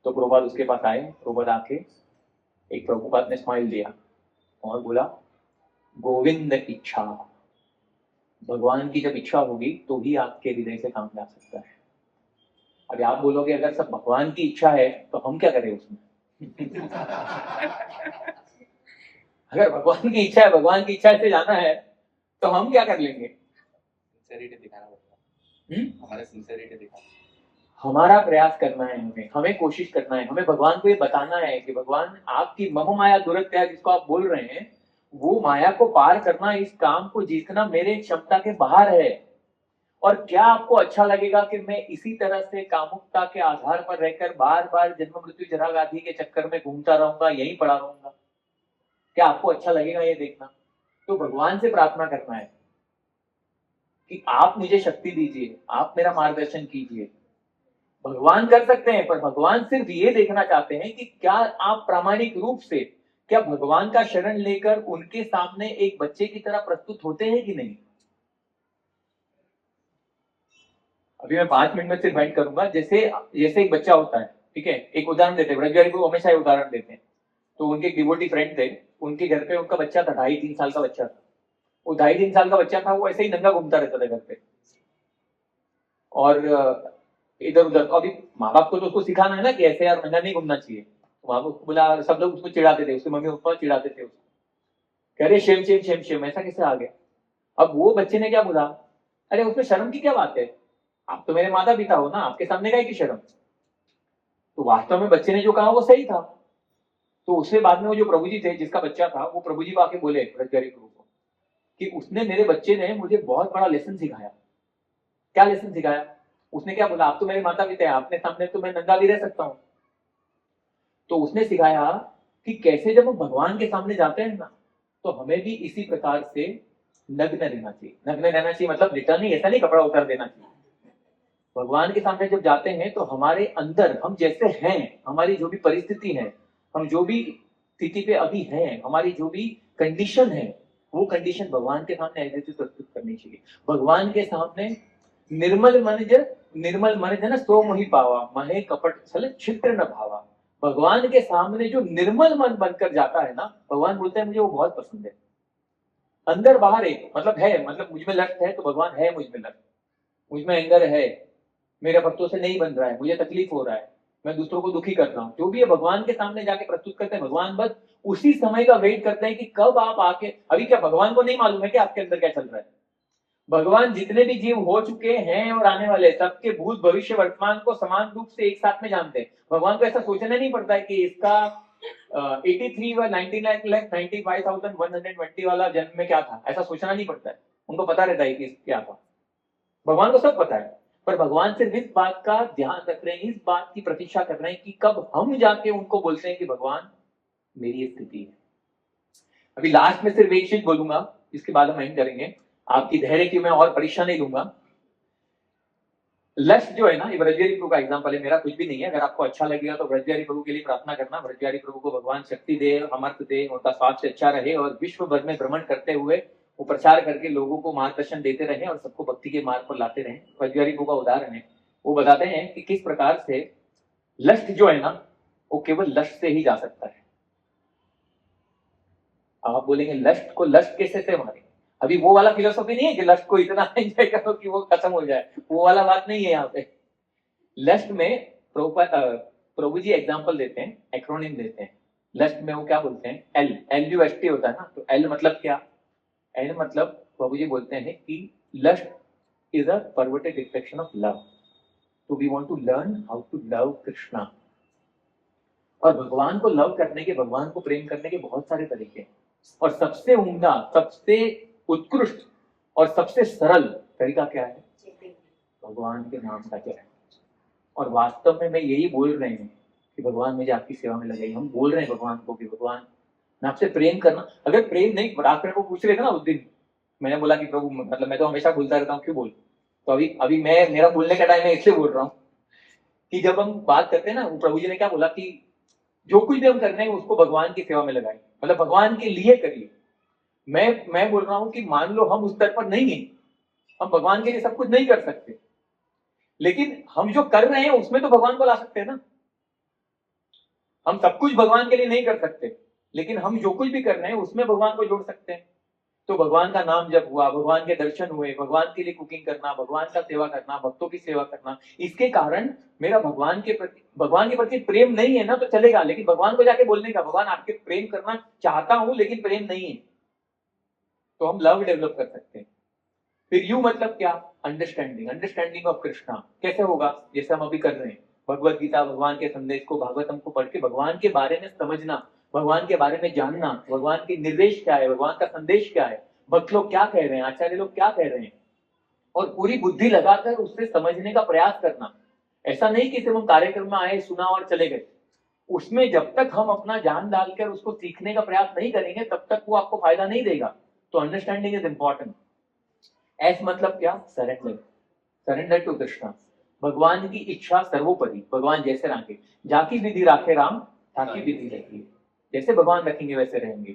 [SPEAKER 1] तो प्रभुपाद उसके पास आए, प्रभुपाद आके एक, प्रभुपाद ने स्माइल दिया और बोला गोविंद इच्छा, भगवान की जब इच्छा होगी तो ही आपके हृदय से काम जा सकता है। अभी आप बोलोगे अगर सब भगवान की इच्छा है तो हम क्या करें उसमें? अगर भगवान की इच्छा है, भगवान की इच्छा से जाना है, तो हम क्या कर लेंगे?
[SPEAKER 2] सिंसेरिटी दिखाना पड़ेगा, हमारा सिंसेरिटी दिखाना,
[SPEAKER 1] हमारा प्रयास करना है, हमें कोशिश करना है, हमें भगवान को ये बताना है कि भगवान आपकी मोह माया दुरत्या जिसको आप बोल रहे हैं, वो माया को पार करना, इस काम को जीतना मेरे क्षमता के बाहर है। और क्या आपको अच्छा लगेगा कि मैं इसी तरह से कामुकता के आधार पर रहकर बार बार जन्म मृत्यु जरा व्याधि के चक्कर में घूमता रहूंगा, यहीं पड़ा रहूंगा? क्या आपको अच्छा लगेगा ये देखना? तो भगवान से प्रार्थना करना है कि आप मुझे शक्ति दीजिए, आप मेरा मार्गदर्शन कीजिए। भगवान कर सकते हैं, पर भगवान सिर्फ ये देखना चाहते हैं कि क्या आप प्रामाणिक रूप से, क्या भगवान का शरण लेकर उनके सामने एक बच्चे की तरह प्रस्तुत होते हैं कि नहीं। अभी मैं 5 मिनट में सिर्फ बाइट करूंगा। जैसे जैसे एक बच्चा होता है, ठीक है, एक उदाहरण देते हैं, ब्रजबिहारी को हमेशा ये उदाहरण देते हैं। तो उनके एक डिवोटी फ्रेंड थे, उनके घर पे उनका बच्चा था, 2.5-3 साल का बच्चा था। वो 2.5-3 साल का बच्चा था, वो ऐसे ही नंगा घूमता रहता था घर पे, और इधर उधर। अभी माँ बाप को तो उसको सिखाना है ना कि ऐसे यार नंगा नहीं घूमना चाहिए। वहां को बोला, सब लोग उसको चिढ़ाते थे, उसके मम्मी पापा चिढ़ाते थे उसको, कह रहे शेम शेम शेम शेम, ऐसा कैसे आ गया? अब वो बच्चे ने क्या बोला, अरे उसमें शर्म की क्या बात है, आप तो मेरे माता पिता हो ना, आपके सामने काय की शर्म। तो वास्तव में बच्चे ने जो कहा वो सही था। तो उसके बाद में वो जो प्रभु जी थे, जिसका बच्चा था, वो प्रभु जी को आके बोले ब्रजबिहारी प्रभु को कि उसने, मेरे बच्चे ने मुझे बहुत बड़ा लेसन सिखाया। क्या लेसन सिखाया? उसने क्या बोला, आप तो मेरे माता पिता हैं, आपने सामने तो मैं नंगा भी रह सकता हूं। तो उसने सिखाया कि कैसे जब हम भगवान के सामने जाते हैं ना, तो हमें भी इसी प्रकार से नग्न रहना चाहिए। नग्न रहना चाहिए मतलब लिटरली ऐसा नहीं कपड़ा उतार देना चाहिए। भगवान के सामने जब जाते हैं तो हमारे अंदर हम जैसे हैं, हमारी जो भी परिस्थिति है, हम जो भी स्थिति पे अभी हैं, हमारी जो भी कंडीशन है, वो कंडीशन भगवान के सामने ऐसे प्रस्तुत करनी चाहिए। भगवान के सामने निर्मल मन जन सो मोहि पावा, महे कपट छल छिद्र न भावा। भगवान के सामने जो निर्मल मन बनकर जाता है ना, भगवान बोलते हैं मुझे वो बहुत पसंद है। अंदर बाहर एक मतलब है, मतलब मुझ में लस्ट है तो भगवान है मुझ में लस्ट, मुझ में एंगर है, मेरे भक्तों से नहीं बन रहा है, मुझे तकलीफ हो रहा है, मैं दूसरों को दुखी कर रहा हूँ, जो भी है भगवान के सामने जाके प्रस्तुत करते हैं। भगवान बस उसी समय का वेट करते हैं कि कब आप आके, अभी क्या भगवान को नहीं मालूम है कि आपके अंदर क्या चल रहा है? भगवान जितने भी जीव हो चुके हैं और आने वाले, सबके भूत भविष्य वर्तमान को समान रूप से एक साथ में जानते हैं। भगवान को ऐसा सोचना नहीं पड़ता है कि इसका 83 व 95,120 वाला जन्म में क्या था, ऐसा सोचना नहीं पड़ता है। उनको पता रहता है कि क्या था, भगवान को सब पता है। पर भगवान सिर्फ इस बात का ध्यान रख रहे हैं, इस बात की प्रतीक्षा कर रहे हैं कि कब हम जाके उनको बोलते हैं कि भगवान मेरी स्थिति है। अभी लास्ट में सिर्फ एक चीज बोलूंगा, इसके बाद हम एंड करेंगे। आपकी धैर्य की मैं और परीक्षा नहीं लूंगा। लक्ष्य जो है ना, ये ब्रजबिहारी प्रभु का एग्जाम्पल है, मेरा कुछ भी नहीं है। अगर आपको अच्छा लगेगा तो ब्रजबिहारी प्रभु के लिए प्रार्थना करना, ब्रजबिहारी प्रभु को भगवान शक्ति दे, अमर्थ दे, उनका स्वास्थ्य अच्छा रहे और विश्व भर में भ्रमण करते हुए वो प्रचार करके लोगों को मार्गदर्शन देते रहे और सबको भक्ति के मार्ग पर लाते रहे। ब्रजबिहारी प्रभु का उदाहरण है, वो बताते हैं कि किस प्रकार से लक्ष्य जो है ना, वो केवल लक्ष्य से ही जा सकता है। आप बोलेंगे लस्ट को लस्ट कैसे से मारे, अभी वो वाला फिलोसॉफी नहीं है कि लस्ट को इतना एंजॉय करो कि वो खत्म हो जाए, वो वाला बात नहीं है यहाँ पे। लस्ट में प्रभु जी एग्जाम्पल देते हैं, एक्रोनिम देते हैं। लस्ट में वो क्या बोलते हैं, LUST होता है ना, तो L मतलब क्या, L मतलब प्रभु जी बोलते हैं कि lust is a perverted reflection of love, तो we want to learn how to love Krishna. और भगवान को लव करने के, भगवान को प्रेम करने के बहुत सारे तरीके हैं, और सबसे उम्दा, सबसे उत्कृष्ट और सबसे सरल तरीका क्या है, भगवान के नाम का जप। और वास्तव में मैं यही बोल रहे हैं कि भगवान मुझे आपकी सेवा में लगाइए। हम बोल रहे हैं भगवान को कि भगवान मैं आपसे प्रेम करना, अगर प्रेम नहीं, रात को पूछ रहे थे ना उस दिन, मैंने बोला कि प्रभु मतलब मैं तो हमेशा बोलता रहता हूँ, क्यों बोल, तो अभी मैं, मेरा बोलने का टाइम है इसलिए बोल रहा हूँ कि जब हम बात करते हैं ना, वो प्रभु जी ने क्या बोला कि जो कुछ भी हम कर रहे हैं उसको भगवान की सेवा में लगाएं, मतलब भगवान के लिए करिए। मैं बोल रहा हूं कि मान लो हम उस स्तर पर नहीं है, हम भगवान के लिए सब कुछ नहीं कर सकते, लेकिन हम जो कर रहे हैं उसमें तो भगवान को ला सकते हैं ना। हम सब कुछ भगवान के लिए नहीं कर सकते, लेकिन हम जो कुछ भी कर रहे हैं उसमें भगवान को जोड़ सकते हैं। तो भगवान का नाम जप हुआ, भगवान के दर्शन हुए, भगवान के लिए कुकिंग करना, भगवान का सेवा करना, भक्तों की सेवा करना, इसके कारण मेरा भगवान के प्रति प्रेम नहीं है ना तो चलेगा, लेकिन भगवान को जाके बोलने का, भगवान आपके प्रेम करना चाहता हूं लेकिन प्रेम नहीं है, तो हम लव डेवलप कर सकते हैं। फिर यू मतलब क्या, अंडरस्टैंडिंग ऑफ कृष्णा कैसे होगा, जैसे हम अभी कर रहे हैं, भगवत गीता, भगवान के संदेश को, भागवतम को पढ़ के भगवान के बारे में समझना, भगवान के बारे में जानना, भगवान के निर्देश क्या है, भगवान का संदेश क्या है, भक्त लोग क्या कह रहे हैं, आचार्य लोग क्या कह रहे हैं, और पूरी बुद्धि लगाकर उससे समझने का प्रयास करना। ऐसा नहीं कि सिर्फ हम कार्यक्रम में आए, सुना और चले गए, उसमें जब तक हम अपना जान डालकर उसको सीखने का प्रयास नहीं करेंगे तब तक वो आपको फायदा नहीं देगा। तो अंडरस्टैंडिंग इज इंपॉर्टेंट। एस मतलब क्या, सरेंडर टू कृष्णा, भगवान की इच्छा सर्वोपरि, भगवान जैसे राखे, जाकी विधि राखे राम ताकि विधि रखिए, जैसे भगवान रखेंगे वैसे रहेंगे।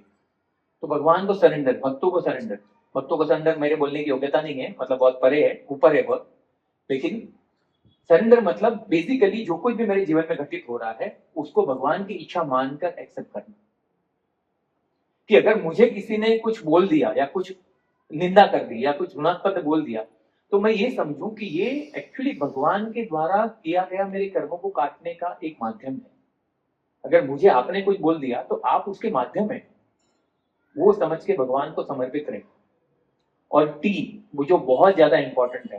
[SPEAKER 1] तो भगवान को सरेंडर, भक्तों को सरेंडर मेरे बोलने की योग्यता नहीं है, मतलब बहुत परे है, ऊपर है बहुत, लेकिन सरेंडर मतलब बेसिकली जो कुछ भी मेरे जीवन में घटित हो रहा है उसको भगवान की इच्छा मानकर एक्सेप्ट करना। कि अगर मुझे किसी ने कुछ बोल दिया या कुछ निंदा कर दी या कुछ गुणास्पद बोल दिया, तो मैं ये समझूं कि ये एक्चुअली भगवान के द्वारा किया गया मेरे कर्मों को काटने का एक माध्यम है। अगर मुझे आपने कुछ बोल दिया तो आप उसके माध्यम है, वो समझ के भगवान को समर्पित रहे। और टी, वो जो बहुत ज्यादा इंपॉर्टेंट है,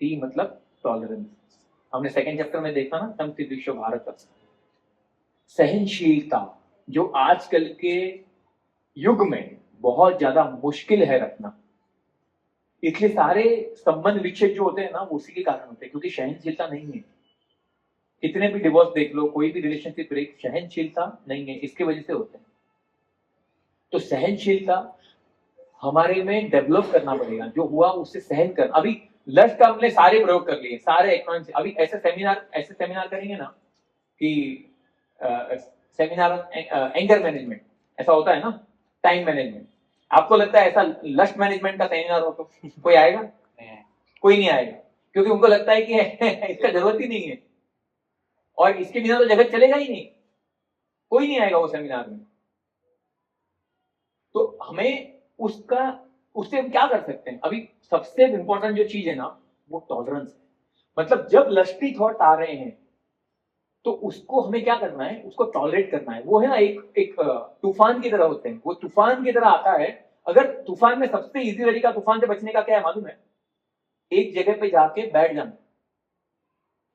[SPEAKER 1] टी मतलब टॉलरेंस। हमने सेकंड चैप्टर में देखा ना, समस्ति विश्व भारत, सहनशीलता, जो आजकल के युग में बहुत ज्यादा मुश्किल है रखना। इसलिए सारे संबंध विच्छेद जो होते हैं ना, उसी के कारण होते हैं, क्योंकि सहनशीलता नहीं है। कितने भी डिवोर्स देख लो, कोई भी रिलेशनशिप ब्रेक, सहनशीलता नहीं है, इसके वजह से होते हैं। तो सहनशीलता हमारे में डेवलप करना पड़ेगा, जो हुआ उससे सहन कर। अभी लस्ट का हमने सारे प्रयोग कर लिए, सारे इकोनॉमिक्स, अभी ऐसे सेमिनार करेंगे ना कि सेमिनार एंगर मैनेजमेंट, ऐसा होता है ना, टाइम मैनेजमेंट। आपको लगता है ऐसा लस्ट मैनेजमेंट का सेमिनार हो तो कोई आएगा? कोई नहीं आएगा, क्योंकि उनको लगता है कि इसका जरूरत ही नहीं है, और इसके बिना तो जगत चलेगा ही नहीं, कोई नहीं आएगा वो सेमिनार में। तो हमें उससे हम क्या कर सकते हैं? अभी सबसे इंपॉर्टेंट जो चीज है ना, वो टॉलरेंस है। मतलब जब लस्टी थॉट आ रहे हैं तो उसको हमें क्या करना है, उसको टॉलरेट करना है। वो है ना एक तूफान की तरह होते हैं, वो तूफान की तरह आता है। अगर तूफान में सबसे इजी तरीका तूफान से बचने का क्या है मालूम है? एक जगह पे जाके बैठ जाना।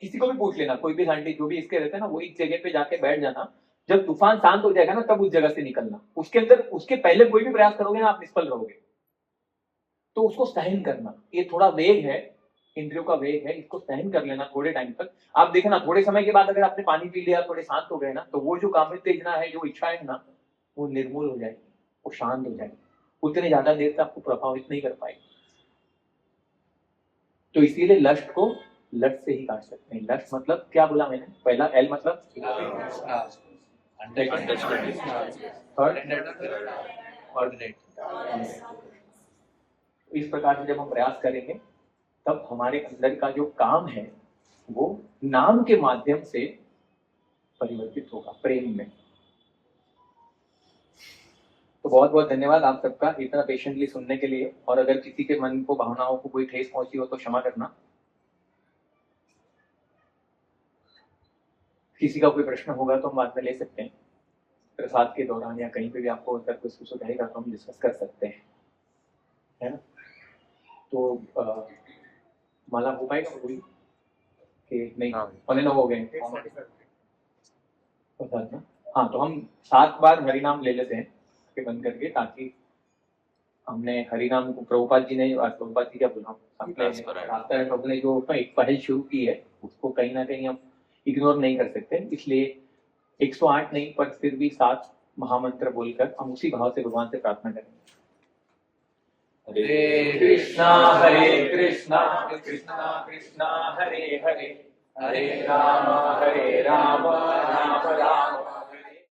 [SPEAKER 1] किसी को भी पूछ लेना, कोई भी साइंटिस्ट जो भी इसके रहते हैं ना, वो एक जगह पे जाके बैठ जाना। जब तूफान शांत हो जाएगा ना, तब उस जगह से निकलना। उसके अंदर, उसके पहले कोई भी प्रयास करोगे ना, आप निष्फल रहोगे। तो उसको सहन करना, ये थोड़ा वेग है, इंद्रियों का वेग है, इसको सहन कर लेना थोड़े टाइम तक। आप देखना थोड़े समय के बाद अगर आपने पानी पी लिया, थोड़े शांत हो गए ना, तो वो जो कामोत्तेजना है, जो इच्छा है ना, वो निर्मूल हो जाएगी, वो शांत हो जाएगी, उतने ज्यादा देर तक आपको प्रभावित नहीं कर पाएगी। तो इसीलिए लस्ट को लट से ही काट सकते हैं। लट मतलब क्या बोला मैंने? पहला एल मतलब इस प्रकार से जब हम प्रयास करेंगे तब हमारे अंदर का जो काम है वो नाम के माध्यम से परिवर्तित होगा प्रेम में। तो बहुत बहुत धन्यवाद आप सबका इतना पेशेंटली सुनने के लिए। और अगर किसी के मन को भावनाओं को कोई ठेस पहुंची हो तो क्षमा करना। किसी का कोई प्रश्न होगा तो हम बाद में ले सकते हैं, प्रसाद के दौरान या कहीं पे भी आपको अगर कुछ रहेगा तो हम डिस्कस कर सकते हैं, है ना। तो माला हो पाएगा पूरी कि नहीं?
[SPEAKER 3] हाँ।
[SPEAKER 1] पौने 9 हो गए। प्रसाद ना, हाँ, तो हम 7 बार हरिनाम ले लेते हैं के बंद करके, ताकि हमने हरिनाम को प्रभुपाद जी ने, प्रभुपाद जी क्या बोला, रास्ता प्रभु ने जो एक पहल शुरू की है उसको कहीं ना कहीं हम इग्नोर नहीं कर सकते। इसलिए 108 नहीं पर फिर भी 7 महामंत्र बोलकर हम उसी भाव से भगवान से प्रार्थना करेंगे। हरे कृष्णा कृष्णा कृष्णा हरे हरे, हरे राम राम राम